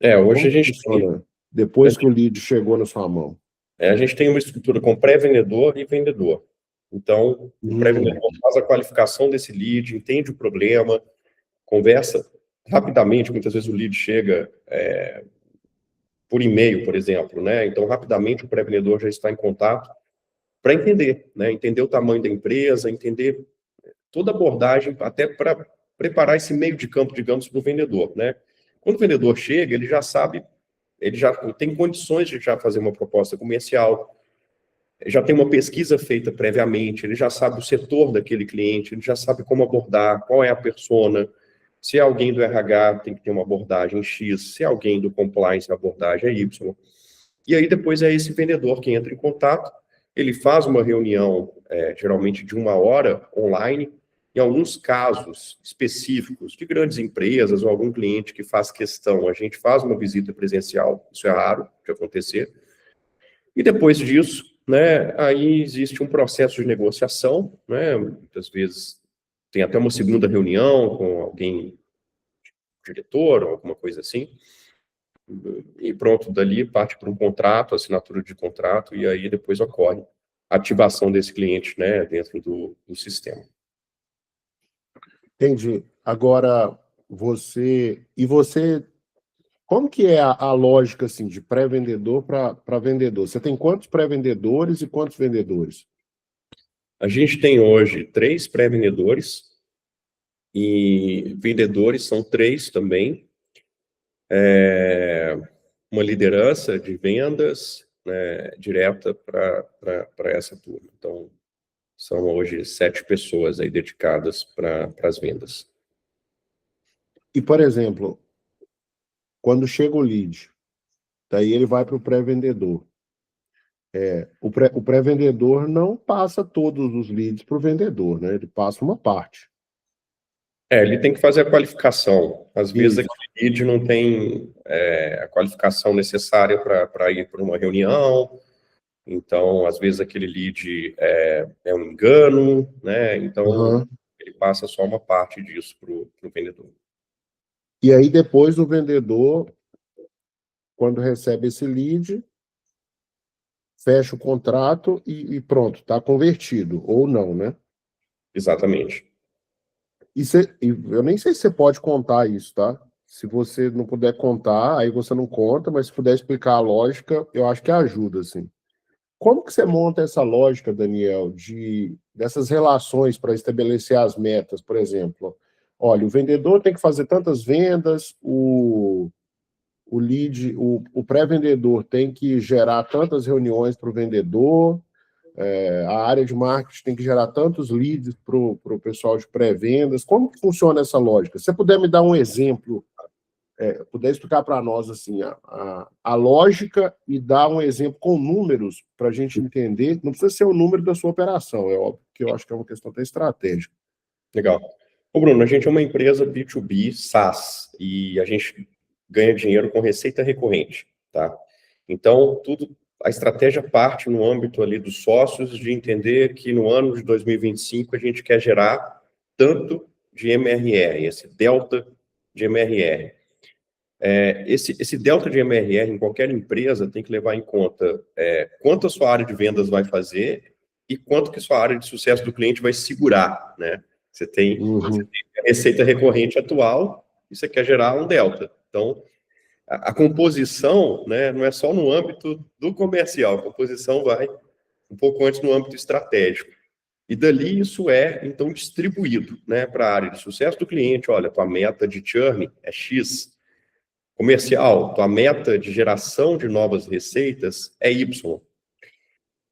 Hoje Como a gente funciona depois que o lead chegou na sua mão? A gente tem uma estrutura com pré-vendedor e vendedor. Então, o pré-vendedor faz a qualificação desse lead, entende o problema, conversa rapidamente. Muitas vezes o lead chega por e-mail, por exemplo, né? Então, rapidamente o pré-vendedor já está em contato para entender, né? Entender o tamanho da empresa, entender toda a abordagem, até para preparar esse meio de campo, digamos, para o vendedor, né? Quando o vendedor chega, ele já sabe, ele já tem condições de já fazer uma proposta comercial, já tem uma pesquisa feita previamente, ele já sabe o setor daquele cliente, ele já sabe como abordar, qual é a persona. Se é alguém do RH, tem que ter uma abordagem X, se é alguém do compliance, a abordagem é Y. E aí depois é esse vendedor que entra em contato, ele faz uma reunião, geralmente de 1 hora, online. Em alguns casos específicos de grandes empresas ou algum cliente que faz questão, a gente faz uma visita presencial, isso é raro de acontecer. E depois disso, né, aí existe um processo de negociação, né, muitas vezes tem até uma segunda reunião com alguém, diretor ou alguma coisa assim, e pronto, dali parte para um contrato, assinatura de contrato, e aí depois ocorre a ativação desse cliente, né, dentro do sistema. Entendi. Agora, como que é a lógica assim, de pré-vendedor para vendedor? Você tem quantos pré-vendedores e quantos vendedores? A gente tem hoje 3 pré-vendedores e vendedores são 3 também. Uma liderança de vendas, né, direta para essa turma. Então, são hoje 7 pessoas aí dedicadas para as vendas. E, por exemplo, quando chega o lead, daí ele vai para o pré-vendedor. O pré-vendedor não passa todos os leads para o vendedor, né? Ele passa uma parte. Ele tem que fazer a qualificação. Às vezes Isso. aquele lead não tem a qualificação necessária para ir para uma reunião. Então, às vezes aquele lead é um engano, né? Então, ele passa só uma parte disso para o vendedor. E aí depois o vendedor, quando recebe esse lead, fecha o contrato e pronto, está convertido, ou não, né? Exatamente. Eu nem sei se você pode contar isso, tá? Se você não puder contar, aí você não conta, mas se puder explicar a lógica, eu acho que ajuda, assim. Como que você monta essa lógica, Daniel, dessas relações para estabelecer as metas, por exemplo? Olha, o vendedor tem que fazer tantas vendas, o pré-vendedor tem que gerar tantas reuniões para o vendedor, a área de marketing tem que gerar tantos leads para o pessoal de pré-vendas. Como que funciona essa lógica? Se você puder me dar um exemplo, puder explicar para nós assim, a lógica e dar um exemplo com números para a gente entender, não precisa ser o número da sua operação, é óbvio que eu acho que é uma questão até estratégica. Legal. Ô, Bruno, a gente é uma empresa B2B SaaS e a gente ganha dinheiro com receita recorrente, tá? Então, a estratégia parte no âmbito ali dos sócios de entender que no ano de 2025 a gente quer gerar tanto de MRR, esse delta de MRR. Esse delta de MRR em qualquer empresa tem que levar em conta quanto a sua área de vendas vai fazer e quanto que sua área de sucesso do cliente vai segurar, né? Você tem a receita recorrente atual e você quer gerar um delta. Então, a composição, né, não é só no âmbito do comercial, a composição vai um pouco antes no âmbito estratégico. E dali isso então, distribuído, né, para a área de sucesso do cliente. Olha, tua meta de churn é X. Comercial, tua meta de geração de novas receitas é Y.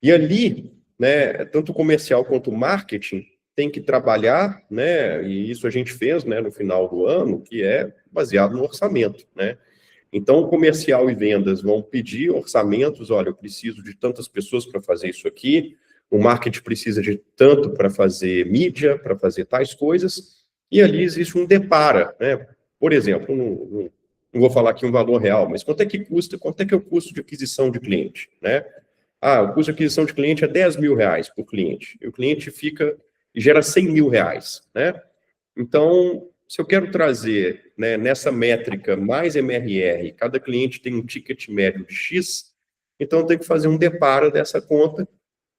E ali, né, tanto o comercial quanto o marketing tem que trabalhar, né, e isso a gente fez, né, no final do ano, que é baseado no orçamento, né. Então, o comercial e vendas vão pedir orçamentos, olha, eu preciso de tantas pessoas para fazer isso aqui, o marketing precisa de tanto para fazer mídia, para fazer tais coisas, e ali existe um depara, né. Por exemplo, não vou falar aqui um valor real, mas quanto é que é o custo de aquisição de cliente, né? O custo de aquisição de cliente é 10 mil reais por cliente, e o cliente gera 100 mil reais, né? Então, se eu quero trazer, né, nessa métrica mais MRR, cada cliente tem um ticket médio de X, então eu tenho que fazer um deparo dessa conta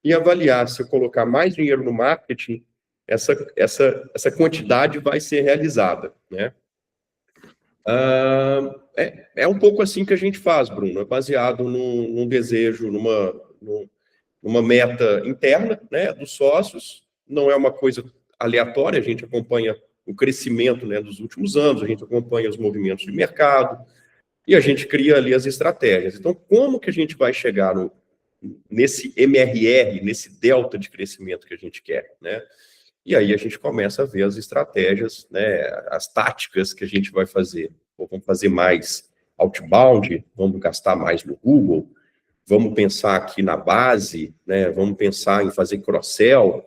e avaliar se eu colocar mais dinheiro no marketing, essa quantidade vai ser realizada, né? É um pouco assim que a gente faz, Bruno, é baseado num desejo, numa meta interna, né, dos sócios, não é uma coisa aleatória, a gente acompanha o crescimento, né, dos últimos anos, a gente acompanha os movimentos de mercado e a gente cria ali as estratégias. Então, como que a gente vai chegar nesse MRR, nesse delta de crescimento que a gente quer, né? E aí a gente começa a ver as estratégias, né, as táticas que a gente vai fazer. Ou vamos fazer mais outbound, vamos gastar mais no Google, vamos pensar aqui na base, né, vamos pensar em fazer cross-sell,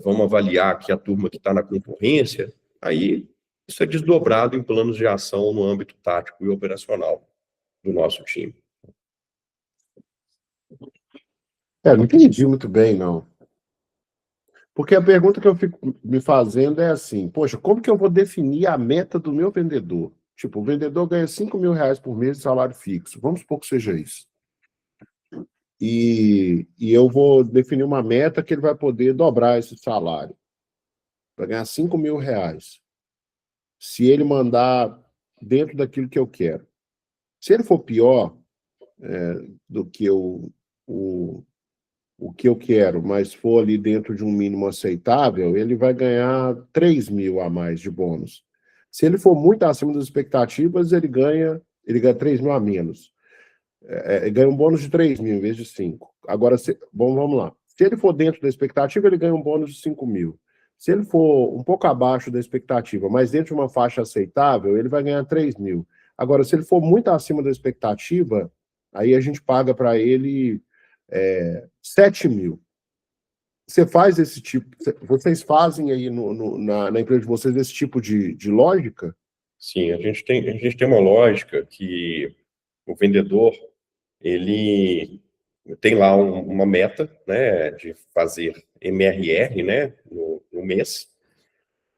vamos avaliar aqui a turma que está na concorrência. Aí isso é desdobrado em planos de ação no âmbito tático e operacional do nosso time. Não entendi muito bem, não. Porque a pergunta que eu fico me fazendo é assim, poxa, como que eu vou definir a meta do meu vendedor? Tipo, o vendedor ganha 5 mil reais por mês de salário fixo. Vamos supor que seja isso. E eu vou definir uma meta que ele vai poder dobrar esse salário. Vai ganhar 5 mil reais. Se ele mandar dentro daquilo que eu quero. Se ele for pior do que o que eu quero, mas for ali dentro de um mínimo aceitável, ele vai ganhar 3 mil a mais de bônus. Se ele for muito acima das expectativas, ele ganha 3 mil a menos. Ganha um bônus de 3 mil em vez de 5. Agora, vamos lá. Se ele for dentro da expectativa, ele ganha um bônus de 5 mil. Se ele for um pouco abaixo da expectativa, mas dentro de uma faixa aceitável, ele vai ganhar 3 mil. Agora, se ele for muito acima da expectativa, aí a gente paga para ele 7 mil. Você faz esse tipo, vocês fazem aí na empresa de vocês esse tipo de lógica? Sim, a gente tem uma lógica que o vendedor, ele tem lá uma meta, né, de fazer MRR, né, no mês,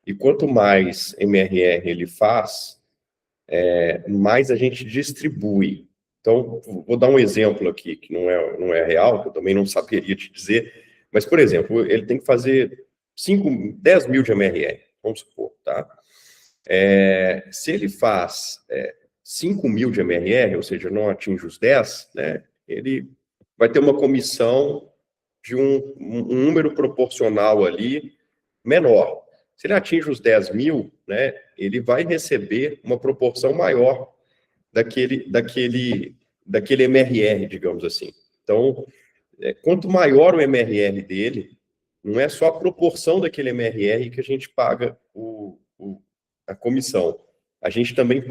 e quanto mais MRR ele faz, mais a gente distribui. Então, vou dar um exemplo aqui, que não é real, que eu também não saberia te dizer, mas, por exemplo, ele tem que fazer 10 mil de MRR, vamos supor, tá? Se ele faz 5 mil de MRR, ou seja, não atinge os 10, né, ele vai ter uma comissão de um número proporcional ali menor. Se ele atinge os 10 mil, né, ele vai receber uma proporção maior daquele MRR, digamos assim. Então, quanto maior o MRR dele, não é só a proporção daquele MRR que a gente paga a comissão. A gente também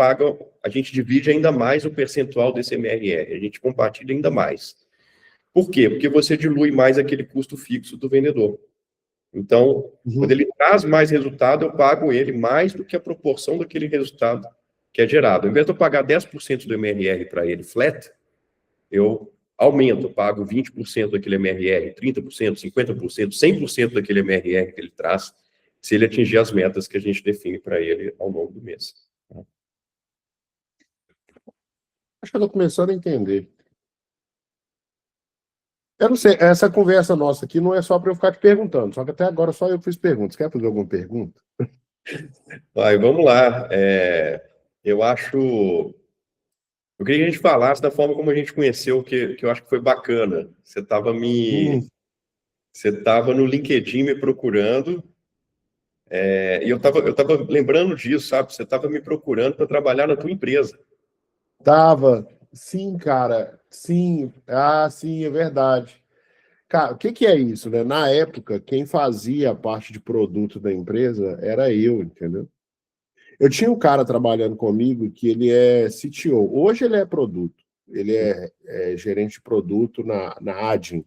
a gente divide ainda mais o percentual desse MRR, a gente compartilha ainda mais. Por quê? Porque você dilui mais aquele custo fixo do vendedor. Então, quando ele traz mais resultado, eu pago ele mais do que a proporção daquele resultado que é gerado. Ao invés de eu pagar 10% do MRR para ele flat, eu aumento, eu pago 20% daquele MRR, 30%, 50%, 100% daquele MRR que ele traz, se ele atingir as metas que a gente define para ele ao longo do mês. Acho que eu estou começando a entender. Eu não sei, essa conversa nossa aqui não é só para eu ficar te perguntando, só que até agora só eu fiz perguntas. Quer fazer alguma pergunta? Vai, vamos lá. Eu acho... Eu queria que a gente falasse da forma como a gente conheceu, que eu acho que foi bacana. Você estava no LinkedIn me procurando, e eu tava lembrando disso, sabe? Você estava me procurando para trabalhar na tua empresa. Tava. Sim, cara. Sim. Ah, sim, é verdade. Cara, o que que é isso, né? Na época, quem fazia a parte de produto da empresa era eu, entendeu? Eu tinha um cara trabalhando comigo que ele é CTO. Hoje ele é produto. Ele é gerente de produto na Adyen.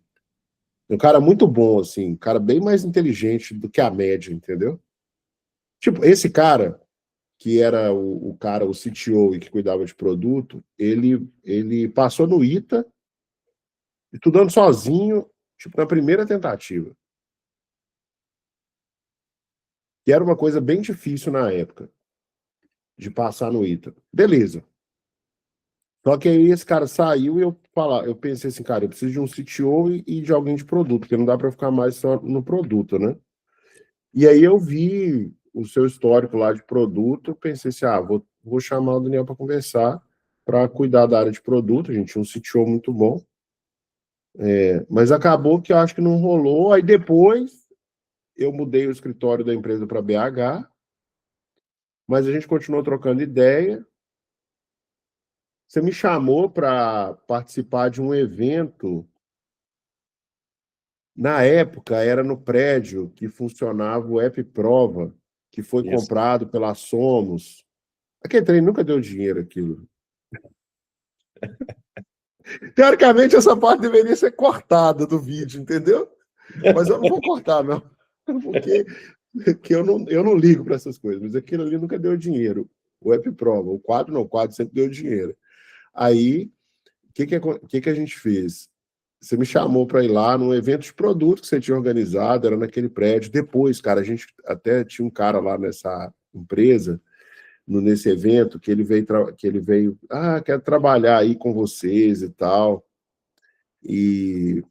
Um cara muito bom, assim. Um cara bem mais inteligente do que a média, entendeu? Tipo, esse cara, que era o cara, o CTO e que cuidava de produto, ele passou no ITA, estudando sozinho, tipo, na primeira tentativa. Que era uma coisa bem difícil na época, de passar no ITA. Beleza. Só que aí esse cara saiu e eu pensei assim, cara, eu preciso de um CTO e de alguém de produto, porque não dá para ficar mais só no produto, né? E aí eu vi o seu histórico lá de produto, eu pensei assim, vou chamar o Daniel para conversar, para cuidar da área de produto. A gente tinha um CTO muito bom, mas acabou que eu acho que não rolou. Aí depois eu mudei o escritório da empresa para BH, mas a gente continuou trocando ideia. Você me chamou para participar de um evento. Na época, era no prédio que funcionava o App Prova, que foi Isso. comprado pela Somos. Aquele trem nunca deu dinheiro, aquilo. Teoricamente, essa parte deveria ser cortada do vídeo, entendeu? Mas eu não vou cortar, não. Porque eu não ligo para essas coisas. Mas aquilo ali nunca deu dinheiro. O App Prova. O quadro não, o quadro sempre deu dinheiro. Aí, o que a gente fez? Você me chamou para ir lá num evento de produto que você tinha organizado, era naquele prédio. Depois, cara, a gente até tinha um cara lá nessa empresa, nesse evento, que ele veio, quero trabalhar aí com vocês e tal. E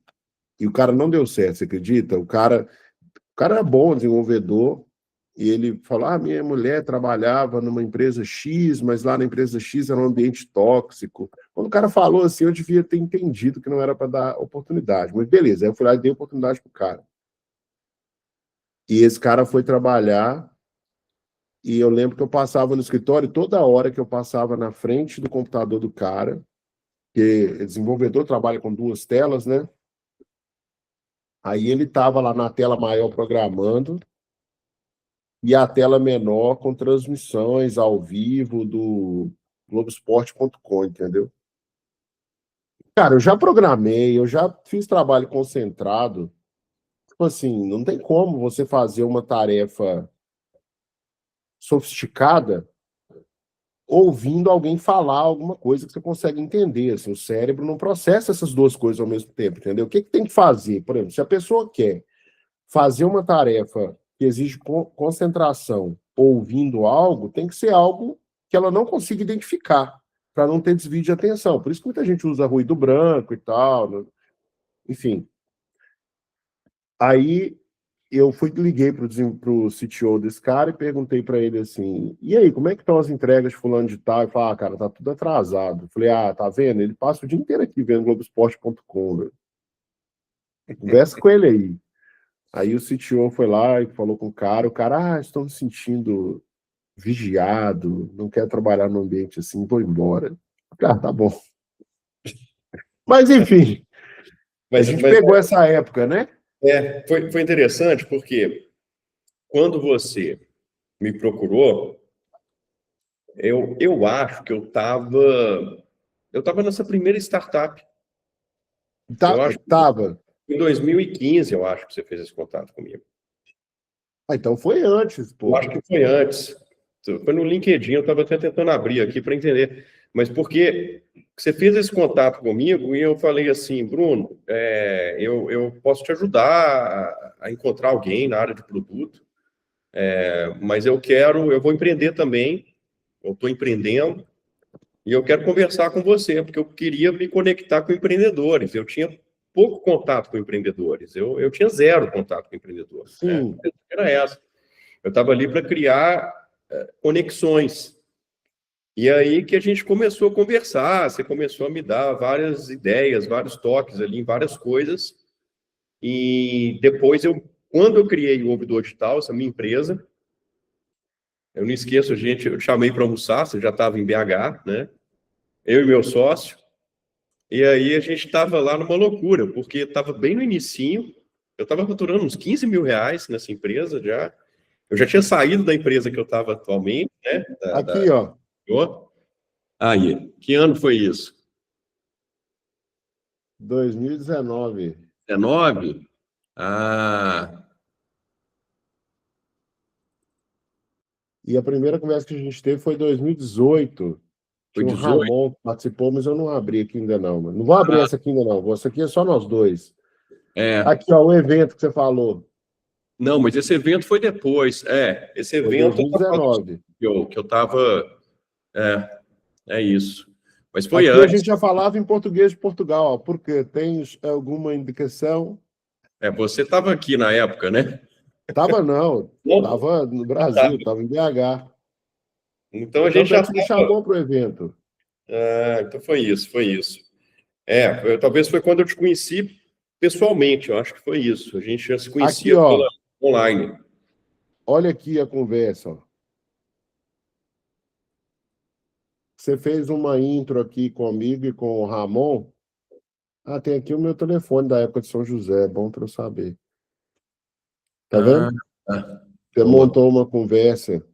o cara não deu certo, você acredita? O cara era bom desenvolvedor, e ele falou: minha mulher trabalhava numa empresa X, mas lá na empresa X era um ambiente tóxico. Quando o cara falou assim, eu devia ter entendido que não era para dar oportunidade. Mas beleza, aí eu fui lá e dei oportunidade pro cara. E esse cara foi trabalhar, e eu lembro que eu passava no escritório, toda hora que eu passava na frente do computador do cara, que desenvolvedor trabalha com duas telas, né? Aí ele estava lá na tela maior programando, e a tela menor com transmissões ao vivo do Globoesporte.com, entendeu? Cara, eu já programei, eu já fiz trabalho concentrado. Tipo assim, não tem como você fazer uma tarefa sofisticada ouvindo alguém falar alguma coisa que você consegue entender. Assim, o cérebro não processa essas duas coisas ao mesmo tempo, entendeu? O que tem que fazer? Por exemplo, se a pessoa quer fazer uma tarefa que exige concentração ouvindo algo, tem que ser algo que ela não consiga identificar, para não ter desvio de atenção. Por isso que muita gente usa ruído branco e tal, né? Enfim. Aí liguei para o CTO desse cara e perguntei para ele assim: e aí, como é que estão as entregas de fulano de tal? Ele falou: cara, tá tudo atrasado. Eu falei: tá vendo? Ele passa o dia inteiro aqui vendo Globoesporte.com, né? Conversa com ele aí. Aí o CTO foi lá e falou com o cara, estou me sentindo vigiado, não quero trabalhar num ambiente assim, vou embora. Tá bom. Mas, enfim, a Mas, gente pegou essa época, né? foi interessante porque quando você me procurou, eu acho que eu tava nessa primeira startup. Eu acho que Tava. em 2015, eu acho que você fez esse contato comigo. Ah, então foi antes, Eu pô. acho que foi antes. Foi no LinkedIn, eu estava até tentando abrir aqui para entender. Mas porque você fez esse contato comigo e eu falei assim, Bruno, eu posso te ajudar a encontrar alguém na área de produto, mas eu vou empreender também, eu estou empreendendo, e eu quero conversar com você, porque eu queria me conectar com empreendedores. Eu tinha pouco contato com empreendedores, eu tinha zero contato com empreendedores, né? Sim. Era essa. Eu estava ali para criar conexões. E aí que a gente começou a conversar, você começou a me dar várias ideias, vários toques ali em várias coisas. E depois, quando eu criei o Ouvidor Digital, essa minha empresa, eu não esqueço, eu te chamei para almoçar, você já estava em BH, né? Eu e meu sócio. E aí a gente estava lá numa loucura, porque estava bem no inicinho, eu estava faturando uns 15 mil reais nessa empresa já. Eu já tinha saído da empresa que eu estava atualmente, né? Aqui, ó. Aí, que ano foi isso? 2019. 19? Ah, E a primeira conversa que a gente teve foi em 2018. foi Tinha o 18? Ramon que participou, mas eu não abri aqui ainda não, mano. Não vou abrir essa aqui ainda não. Essa aqui é só nós dois. É. Aqui, ó, o evento que você falou. Não, mas esse evento foi depois. Esse Foi evento 2019. que eu tava. É, é isso. Mas foi Aqui a antes. gente já falava em português de Portugal, ó. Por quê? Tens alguma indicação? Você estava aqui na época, né? Tava não. Não? Tava no Ah, tá. Brasil, tava em BH. Então a gente Tanto é já que você me estava. chamou para o evento. Então foi isso, foi isso. Talvez foi quando eu te conheci pessoalmente, eu acho que foi isso. A gente já se Aqui, conhecia pela ó. online. Olha aqui a conversa, ó. Você fez uma intro aqui comigo e com o Ramon. Ah, tem aqui o meu telefone da época de São José, é bom para eu saber. Tá Ah, vendo? tá. Você Boa. montou uma conversa,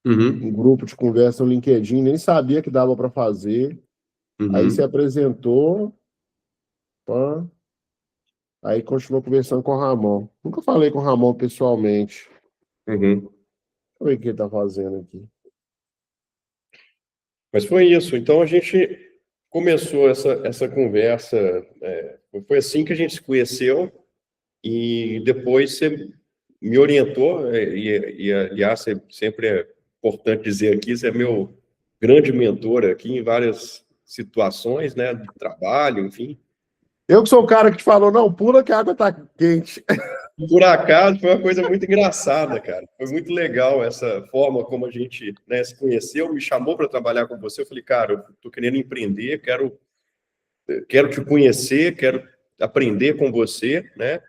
um Uhum, grupo de conversa no LinkedIn, nem sabia que dava para fazer. Aí você uhum, apresentou, pá, aí continuou conversando com o Ramon. Nunca falei com o Ramon pessoalmente. uhum. Deixa eu ver o que ele tá fazendo aqui. Mas foi isso. Então a gente começou essa conversa. Foi assim que a gente se conheceu e depois você me orientou. Aliás, sempre é importante dizer aqui, você é meu grande mentor aqui em várias situações, né, de trabalho, enfim. Eu que sou o cara que te falou, não, pula que a água tá quente. Por acaso, foi uma coisa muito engraçada, cara. Foi muito legal essa forma como a gente, né, se conheceu, me chamou para trabalhar com você. Eu falei, cara, eu tô querendo empreender, quero te conhecer, quero aprender com você, né?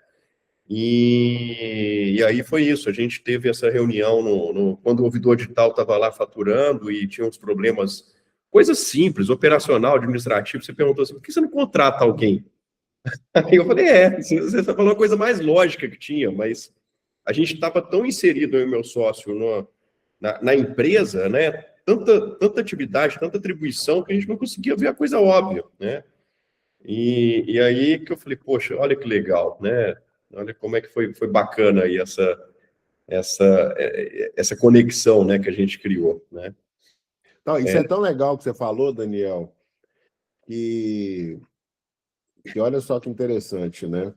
E aí foi isso. A gente teve essa reunião quando o ouvidor digital estava lá faturando e tinha uns problemas, coisas simples, operacional, administrativo. Você perguntou assim, por que você não contrata alguém? Aí eu falei, você falou uma coisa mais lógica que tinha, mas a gente estava tão inserido, eu e meu sócio, na empresa, né? Tanta atividade, tanta atribuição, que a gente não conseguia ver a coisa óbvia, né? E aí que eu falei, poxa, olha que legal, né? Olha como é que foi bacana aí essa conexão, né, que a gente criou, né? Não, isso É, é tão legal que você falou, Daniel, que, que olha só que interessante, né?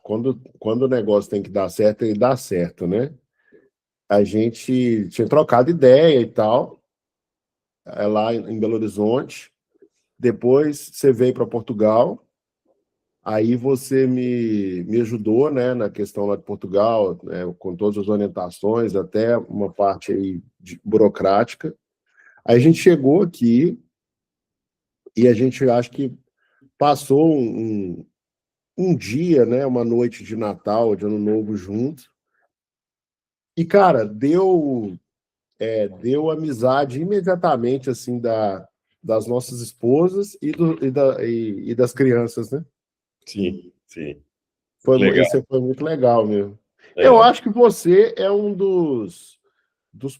Quando o negócio tem que dar certo, ele dá certo, né? A gente tinha trocado ideia e tal, lá em Belo Horizonte. Depois você veio para Portugal, aí você me ajudou, né, na questão lá de Portugal, né, com todas as orientações, até uma parte aí burocrática. Aí a gente chegou aqui e a gente acho que passou um dia, né, uma noite de Natal, de Ano Novo junto. E, cara, deu amizade imediatamente, assim, das nossas esposas e das crianças, né? sim, sim, legal. Isso foi muito legal mesmo. Eu É, acho que você é um dos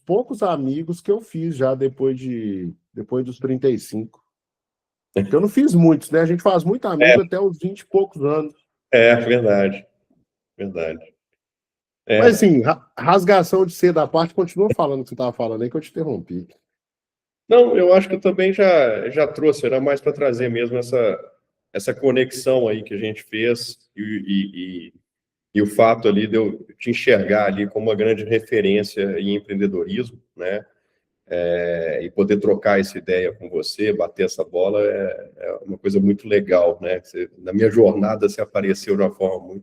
poucos amigos que eu fiz já depois dos 35. Porque eu não fiz muitos, né? A gente faz muito amigo até os 20 e poucos anos. verdade, verdade. Mas, assim, rasgação de seda à parte, continua falando o que você estava falando aí, que eu te interrompi. Não, eu acho que eu também já trouxe, era mais para trazer mesmo essa conexão aí que a gente fez e o fato ali de eu te enxergar ali como uma grande referência em empreendedorismo, né? E poder trocar essa ideia com você, bater essa bola, é uma coisa muito legal, né? Na minha jornada, você apareceu de uma forma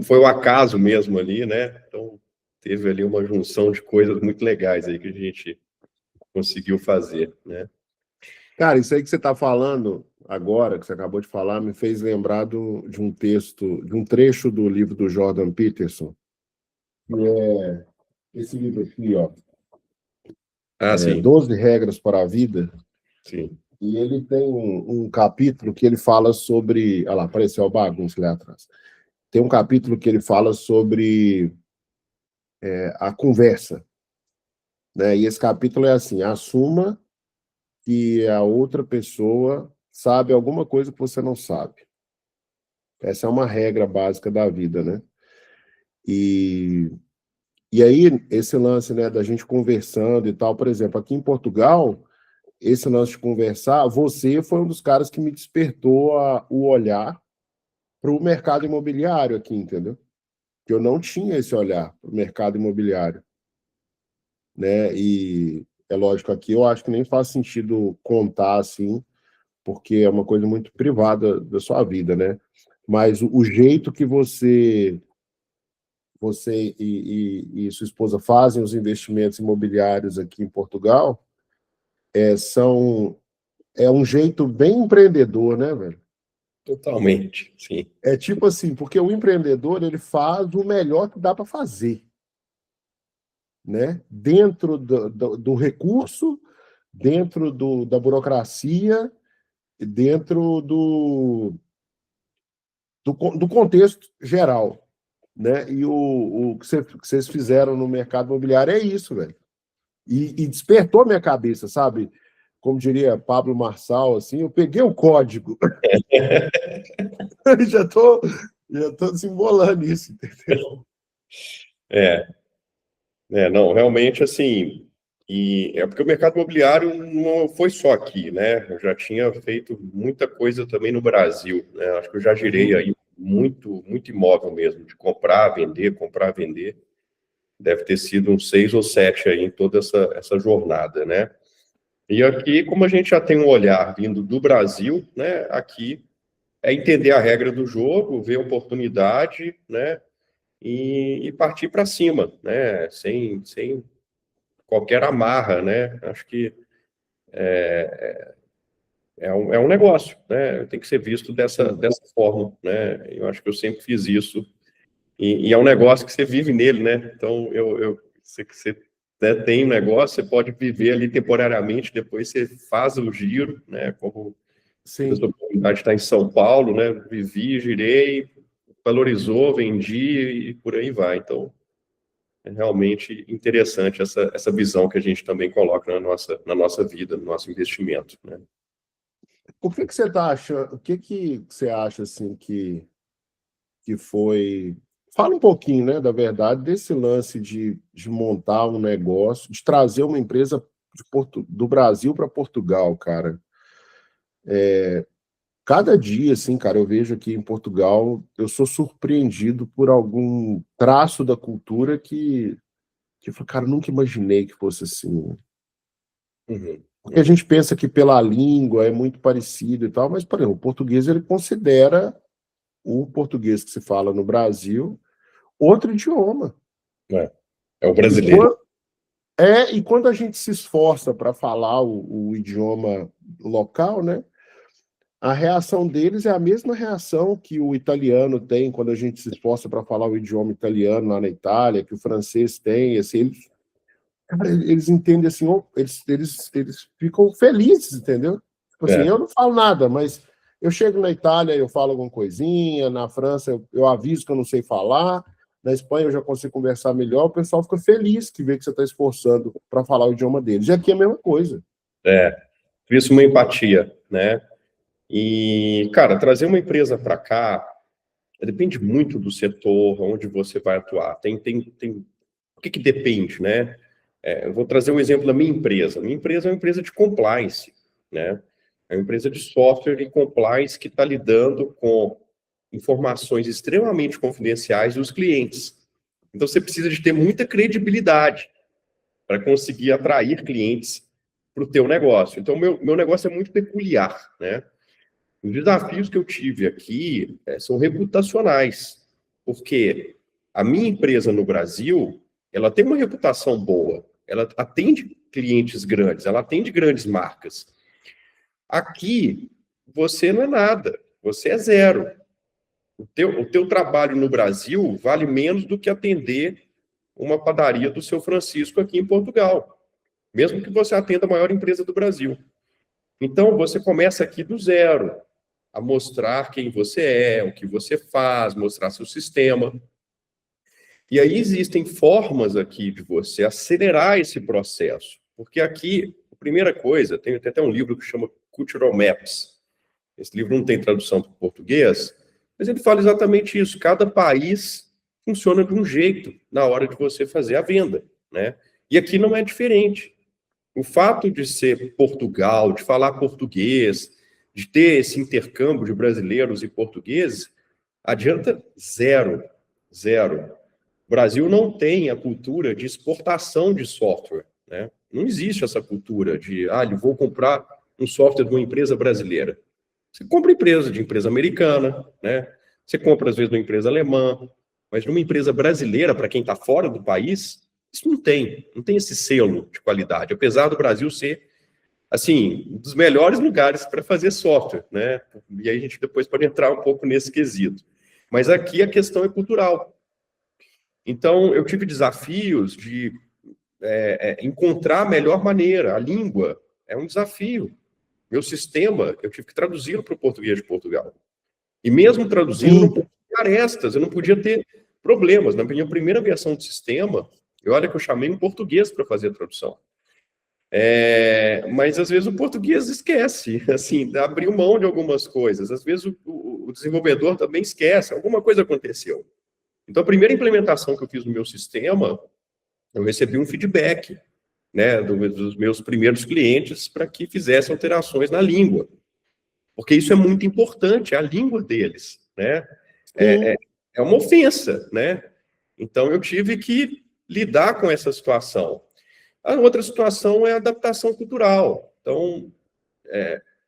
foi um acaso mesmo ali, né? Então, teve ali uma junção de coisas muito legais aí que a gente conseguiu fazer, né? Cara, isso aí que você está falando agora, que você acabou de falar, me fez lembrar de um texto, de um trecho do livro do Jordan Peterson, que é esse livro aqui, ó, Sim. 12 Regras para a Vida, Sim. e ele tem um capítulo que ele fala sobre... Olha lá, apareceu a bagunça ali atrás. Tem um capítulo que ele fala sobre a conversa, né? E esse capítulo é assim: assuma que a outra pessoa sabe alguma coisa que você não sabe. Essa é uma regra básica da vida, né? E aí, esse lance, né, da gente conversando e tal, por exemplo, aqui em Portugal, esse lance de conversar, você foi um dos caras que me despertou o olhar para o mercado imobiliário aqui, entendeu? Que eu não tinha esse olhar para o mercado imobiliário, né? E é lógico, aqui eu acho que nem faz sentido contar assim, porque é uma coisa muito privada da sua vida, né? Mas o jeito que você e sua esposa fazem os investimentos imobiliários aqui em Portugal é um jeito bem empreendedor, né, velho? Totalmente, sim. É tipo assim, porque o empreendedor ele faz o melhor que dá para fazer, né? Dentro do recurso, dentro da burocracia, dentro do contexto geral, né? E o que vocês fizeram no mercado imobiliário é isso, velho. E despertou minha cabeça, sabe? Como diria Pablo Marçal, assim, eu peguei o código. já tô desembolando isso, entendeu? Não, realmente, assim, e é porque o mercado imobiliário não foi só aqui, né? Eu já tinha feito muita coisa também no Brasil, né? Acho que eu já girei aí muito imóvel mesmo, de comprar, vender. Deve ter sido uns 6 ou 7 aí em toda essa jornada, né? E aqui, como a gente já tem um olhar vindo do Brasil, né? Aqui é entender a regra do jogo, ver oportunidade, né? E partir para cima, né? Sem qualquer amarra, né? Acho que é um negócio, né? Tem que ser visto dessa forma, né? Eu acho que eu sempre fiz isso. E é um negócio que você vive nele, né? Então, você né, tem um negócio, você pode viver ali temporariamente, depois você faz o giro, né? Como tive essa oportunidade de estar em São Paulo, né? Vivi, girei, valorizou, vendi e por aí vai. Então, é realmente interessante essa visão que a gente também coloca na nossa vida, no nosso investimento, né? O que você está achando? O que você acha assim que foi? Fala um pouquinho, né, da verdade, desse lance de montar um negócio, de trazer uma empresa do Brasil para Portugal, cara. Cada dia, assim, cara, eu vejo aqui em Portugal, eu sou surpreendido por algum traço da cultura que eu falo, cara, eu nunca imaginei que fosse assim. Porque a gente pensa que pela língua é muito parecido e tal, mas, por exemplo, o português ele considera o português que se fala no Brasil outro idioma. É o brasileiro. E quando a gente se esforça para falar o idioma local, né? A reação deles é a mesma reação que o italiano tem quando a gente se esforça para falar o idioma italiano lá na Itália, que o francês tem, assim, eles entendem assim, eles ficam felizes, entendeu? Tipo assim, eu não falo nada, mas eu chego na Itália, eu falo alguma coisinha, na França eu aviso que eu não sei falar, na Espanha eu já consigo conversar melhor, o pessoal fica feliz que vê que você está esforçando para falar o idioma deles. E aqui é a mesma coisa. Isso, uma empatia, né? E, cara, trazer uma empresa para cá depende muito do setor, onde você vai atuar. O que depende, né? Eu vou trazer um exemplo da minha empresa. Minha empresa é uma empresa de compliance, né? É uma empresa de software e compliance que está lidando com informações extremamente confidenciais dos clientes. Então, você precisa de ter muita credibilidade para conseguir atrair clientes para o teu negócio. Então, meu negócio é muito peculiar, né? Os desafios que eu tive aqui são reputacionais, porque a minha empresa no Brasil, ela tem uma reputação boa, ela atende clientes grandes, ela atende grandes marcas. Aqui, você não é nada, você é zero. O teu trabalho no Brasil vale menos do que atender uma padaria do seu Francisco aqui em Portugal, mesmo que você atenda a maior empresa do Brasil. Então, você começa aqui do zero, a mostrar quem você é, o que você faz, mostrar seu sistema. E aí existem formas aqui de você acelerar esse processo. Porque aqui, a primeira coisa, tem até um livro que chama Cultural Maps. Esse livro não tem tradução para o português, mas ele fala exatamente isso. Cada país funciona de um jeito na hora de você fazer a venda, né? E aqui não é diferente. O fato de ser Portugal, de falar português, de ter esse intercâmbio de brasileiros e portugueses, adianta zero, zero. O Brasil não tem a cultura de exportação de software, né? Não existe essa cultura de, vou comprar um software de uma empresa brasileira. Você compra de empresa americana, né? Você compra, às vezes, de uma empresa alemã, mas de uma empresa brasileira, para quem está fora do país, isso não tem esse selo de qualidade, apesar do Brasil ser, assim, um dos melhores lugares para fazer software, né? E aí a gente depois pode entrar um pouco nesse quesito. Mas aqui a questão é cultural. Então, eu tive desafios de encontrar a melhor maneira. A língua é um desafio. Meu sistema, eu tive que traduzi-lo para o português de Portugal. E mesmo traduzindo, eu não podia ter arestas, eu não podia ter problemas. Na minha primeira versão do sistema, olha que eu chamei um português para fazer a tradução. Mas, às vezes, o português esquece, assim, abriu mão de algumas coisas. Às vezes, o desenvolvedor também esquece, alguma coisa aconteceu. Então, a primeira implementação que eu fiz no meu sistema, eu recebi um feedback, né, dos meus primeiros clientes para que fizessem alterações na língua. Porque isso é muito importante, é a língua deles, né? É uma ofensa, né? Então, eu tive que lidar com essa situação. A outra situação é a adaptação cultural. Então,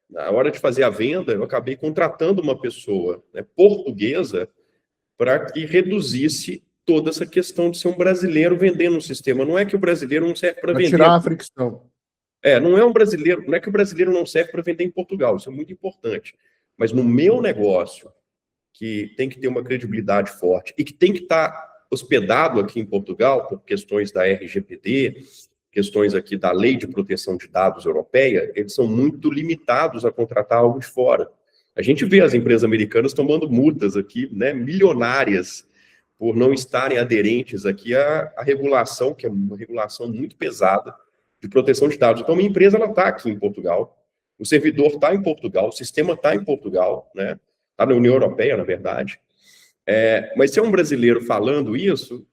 na hora de fazer a venda, eu acabei contratando uma pessoa, né, portuguesa para que reduzisse toda essa questão de ser um brasileiro vendendo um sistema. Não é que o brasileiro não serve para vender. Tirar a fricção. Não é um brasileiro, não é que o brasileiro não serve para vender em Portugal, isso é muito importante. Mas no meu negócio, que tem que ter uma credibilidade forte e que tem que estar hospedado aqui em Portugal, por questões da RGPD, questões aqui da Lei de Proteção de Dados Europeia, eles são muito limitados a contratar algo de fora. A gente vê as empresas americanas tomando multas aqui, né, milionárias, por não estarem aderentes aqui à regulação, que é uma regulação muito pesada, de proteção de dados. Então, minha empresa está aqui em Portugal, o servidor está em Portugal, o sistema está em Portugal, né? Está na União Europeia, na verdade. Mas se é um brasileiro falando isso,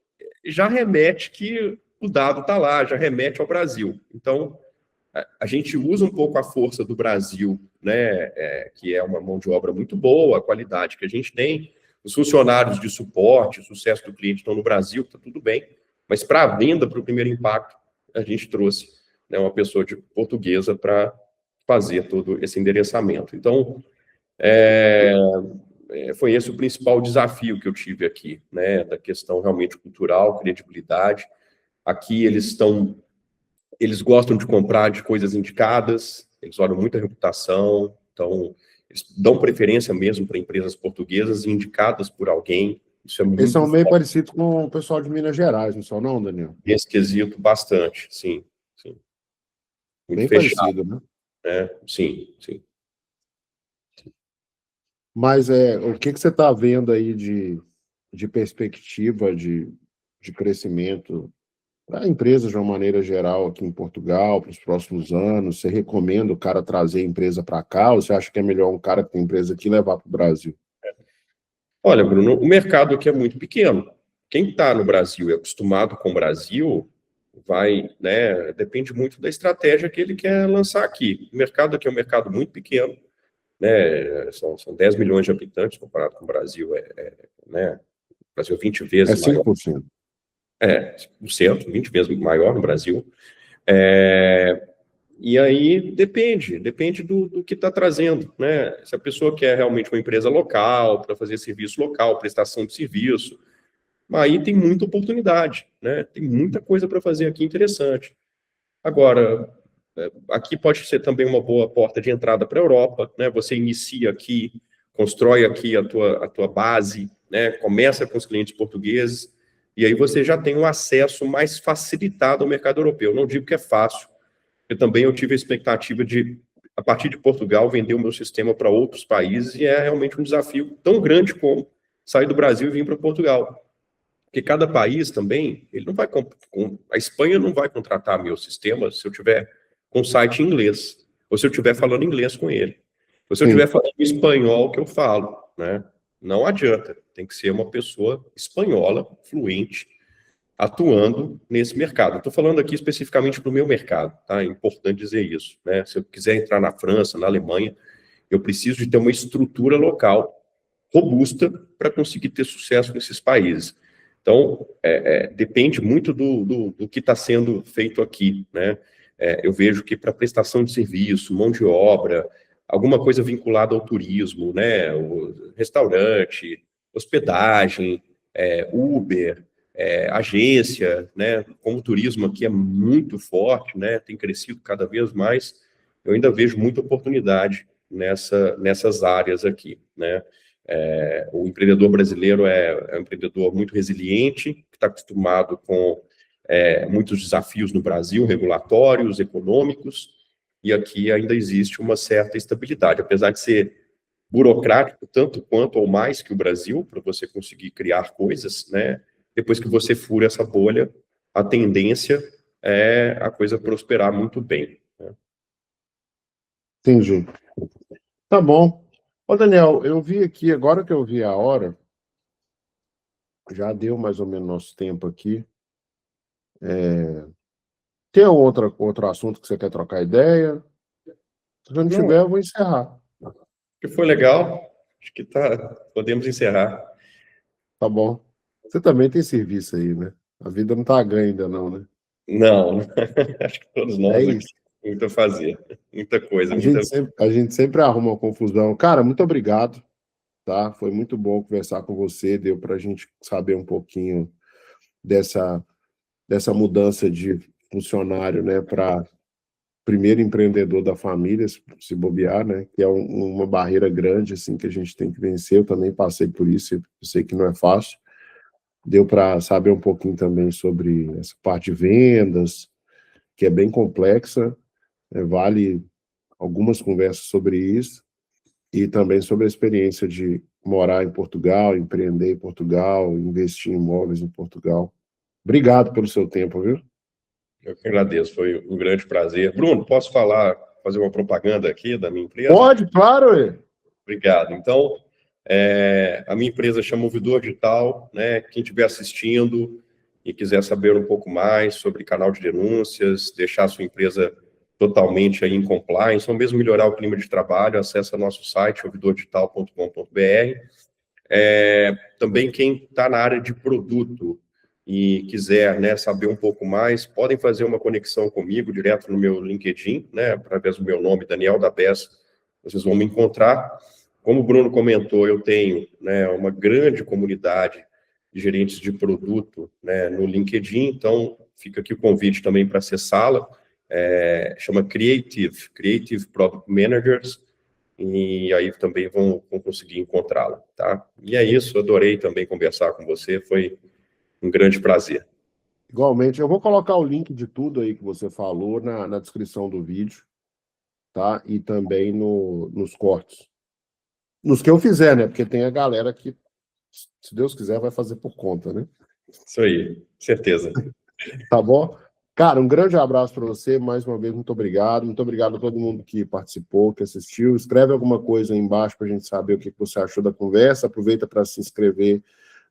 já remete que o dado está lá, já remete ao Brasil. Então, a gente usa um pouco a força do Brasil, né? Que é uma mão de obra muito boa, a qualidade que a gente tem. Os funcionários de suporte, o sucesso do cliente estão no Brasil, está tudo bem. Mas para a venda, para o primeiro impacto, a gente trouxe, né, uma pessoa portuguesa para fazer todo esse endereçamento. Então, foi esse o principal desafio que eu tive aqui, né, da questão realmente cultural, credibilidade. Aqui eles gostam de comprar de coisas indicadas, eles olham muita reputação, então eles dão preferência mesmo para empresas portuguesas indicadas por alguém. Isso é muito Eles são meio parecidos com o pessoal de Minas Gerais, não são não, Daniel? Esse quesito bastante, sim. Muito bem fechado, parecido, né? Sim. Mas o que você está vendo aí de perspectiva de crescimento para empresas de uma maneira geral aqui em Portugal, para os próximos anos? Você recomenda o cara trazer a empresa para cá, ou você acha que é melhor um cara que tem empresa aqui levar para o Brasil? Olha, Bruno, o mercado aqui é muito pequeno. Quem está no Brasil e é acostumado com o Brasil, vai, né, depende muito da estratégia que ele quer lançar aqui. O mercado aqui é um mercado muito pequeno, né, são 10 milhões de habitantes comparado com o Brasil, né, o Brasil é 20 É vezes maior. 5%. 5%, 20 vezes maior no Brasil. E aí depende do que está trazendo, né? Se a pessoa quer realmente uma empresa local, para fazer serviço local, prestação de serviço, aí tem muita oportunidade, né? Tem muita coisa para fazer aqui interessante. Agora, aqui pode ser também uma boa porta de entrada para a Europa, né? Você inicia aqui, constrói aqui a tua base, né? Começa com os clientes portugueses, e aí você já tem um acesso mais facilitado ao mercado europeu. Não digo que é fácil, porque também eu tive a expectativa de, a partir de Portugal, vender o meu sistema para outros países, e é realmente um desafio tão grande como sair do Brasil e vir para Portugal. Porque cada país também, ele não vai a Espanha não vai contratar meu sistema se eu tiver com site em inglês, ou se eu estiver falando inglês com ele, ou se eu estiver falando espanhol que eu falo, né? Não adianta, tem que ser uma pessoa espanhola, fluente, atuando nesse mercado. Estou falando aqui especificamente para o meu mercado, tá? É importante dizer isso, né? Se eu quiser entrar na França, na Alemanha, eu preciso de ter uma estrutura local robusta para conseguir ter sucesso nesses países. Então, depende muito do que está sendo feito aqui, né? Eu vejo que para prestação de serviço, mão de obra, alguma coisa vinculada ao turismo, né? O restaurante, hospedagem, Uber, agência, né? Como o turismo aqui é muito forte, né? Tem crescido cada vez mais, eu ainda vejo muita oportunidade nessas áreas aqui, né? O empreendedor brasileiro é um empreendedor muito resiliente, que está acostumado com muitos desafios no Brasil, regulatórios, econômicos, e aqui ainda existe uma certa estabilidade, apesar de ser burocrático, tanto quanto ou mais que o Brasil, para você conseguir criar coisas, né? Depois que você fura essa bolha, a tendência é a coisa prosperar muito bem, né? Entendi. Tá bom. Ô, Daniel, eu vi aqui, agora que eu vi a hora, já deu mais ou menos nosso tempo aqui. Tem outro assunto que você quer trocar ideia? Se não Não, tiver, eu vou encerrar. que foi legal, acho que podemos encerrar. Tá bom. Você também tem serviço aí, né? A vida não tá ganha ainda, não, né? Não, acho que todos É nós aqui isso. temos muito a fazer, muita coisa, A gente sempre arruma uma confusão. Cara, muito obrigado, tá? Foi muito bom conversar com você. Deu para a gente saber um pouquinho dessa, dessa mudança de funcionário, né, para primeiro empreendedor da família, se bobear, né, que é uma barreira grande, assim, que a gente tem que vencer. Eu também passei por isso, eu sei que não é fácil. Deu para saber um pouquinho também sobre essa parte de vendas, que é bem complexa, vale algumas conversas sobre isso, e também sobre a experiência de morar em Portugal, empreender em Portugal, investir em imóveis em Portugal. Obrigado pelo seu tempo, viu? eu que agradeço, foi um grande prazer. Bruno, posso fazer uma propaganda aqui da minha empresa? Pode, claro, ué. Obrigado. Então, a minha empresa chama Ouvidor Digital, né? Quem estiver assistindo e quiser saber um pouco mais sobre canal de denúncias, deixar a sua empresa totalmente aí em compliance, ou mesmo melhorar o clima de trabalho, acesse nosso site, ouvidordigital.com.br. Também quem está na área de produto e quiser, né, saber um pouco mais, podem fazer uma conexão comigo direto no meu LinkedIn, né, através do meu nome, Daniel da Bessa, vocês vão me encontrar. Como o Bruno comentou, eu tenho, né, uma grande comunidade de gerentes de produto, né, no LinkedIn, então fica aqui o convite também para acessá-la, chama Creative Product Managers, e aí também vão conseguir encontrá-la, tá? E é isso, adorei também conversar com você, foi um grande prazer. Igualmente, eu vou colocar o link de tudo aí que você falou na descrição do vídeo, tá? E também nos cortes. Nos que eu fizer, né? Porque tem a galera que, se Deus quiser, vai fazer por conta, né? Isso aí, certeza. Tá bom? Cara, um grande abraço para você, mais uma vez, muito obrigado a todo mundo que participou, que assistiu, escreve alguma coisa aí embaixo para a gente saber o que você achou da conversa, aproveita para se inscrever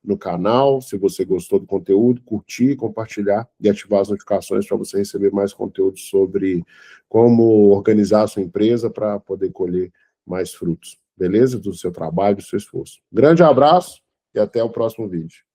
no canal, se você gostou do conteúdo, curtir, compartilhar e ativar as notificações para você receber mais conteúdo sobre como organizar a sua empresa para poder colher mais frutos, beleza? Do seu trabalho, do seu esforço. Grande abraço e até o próximo vídeo.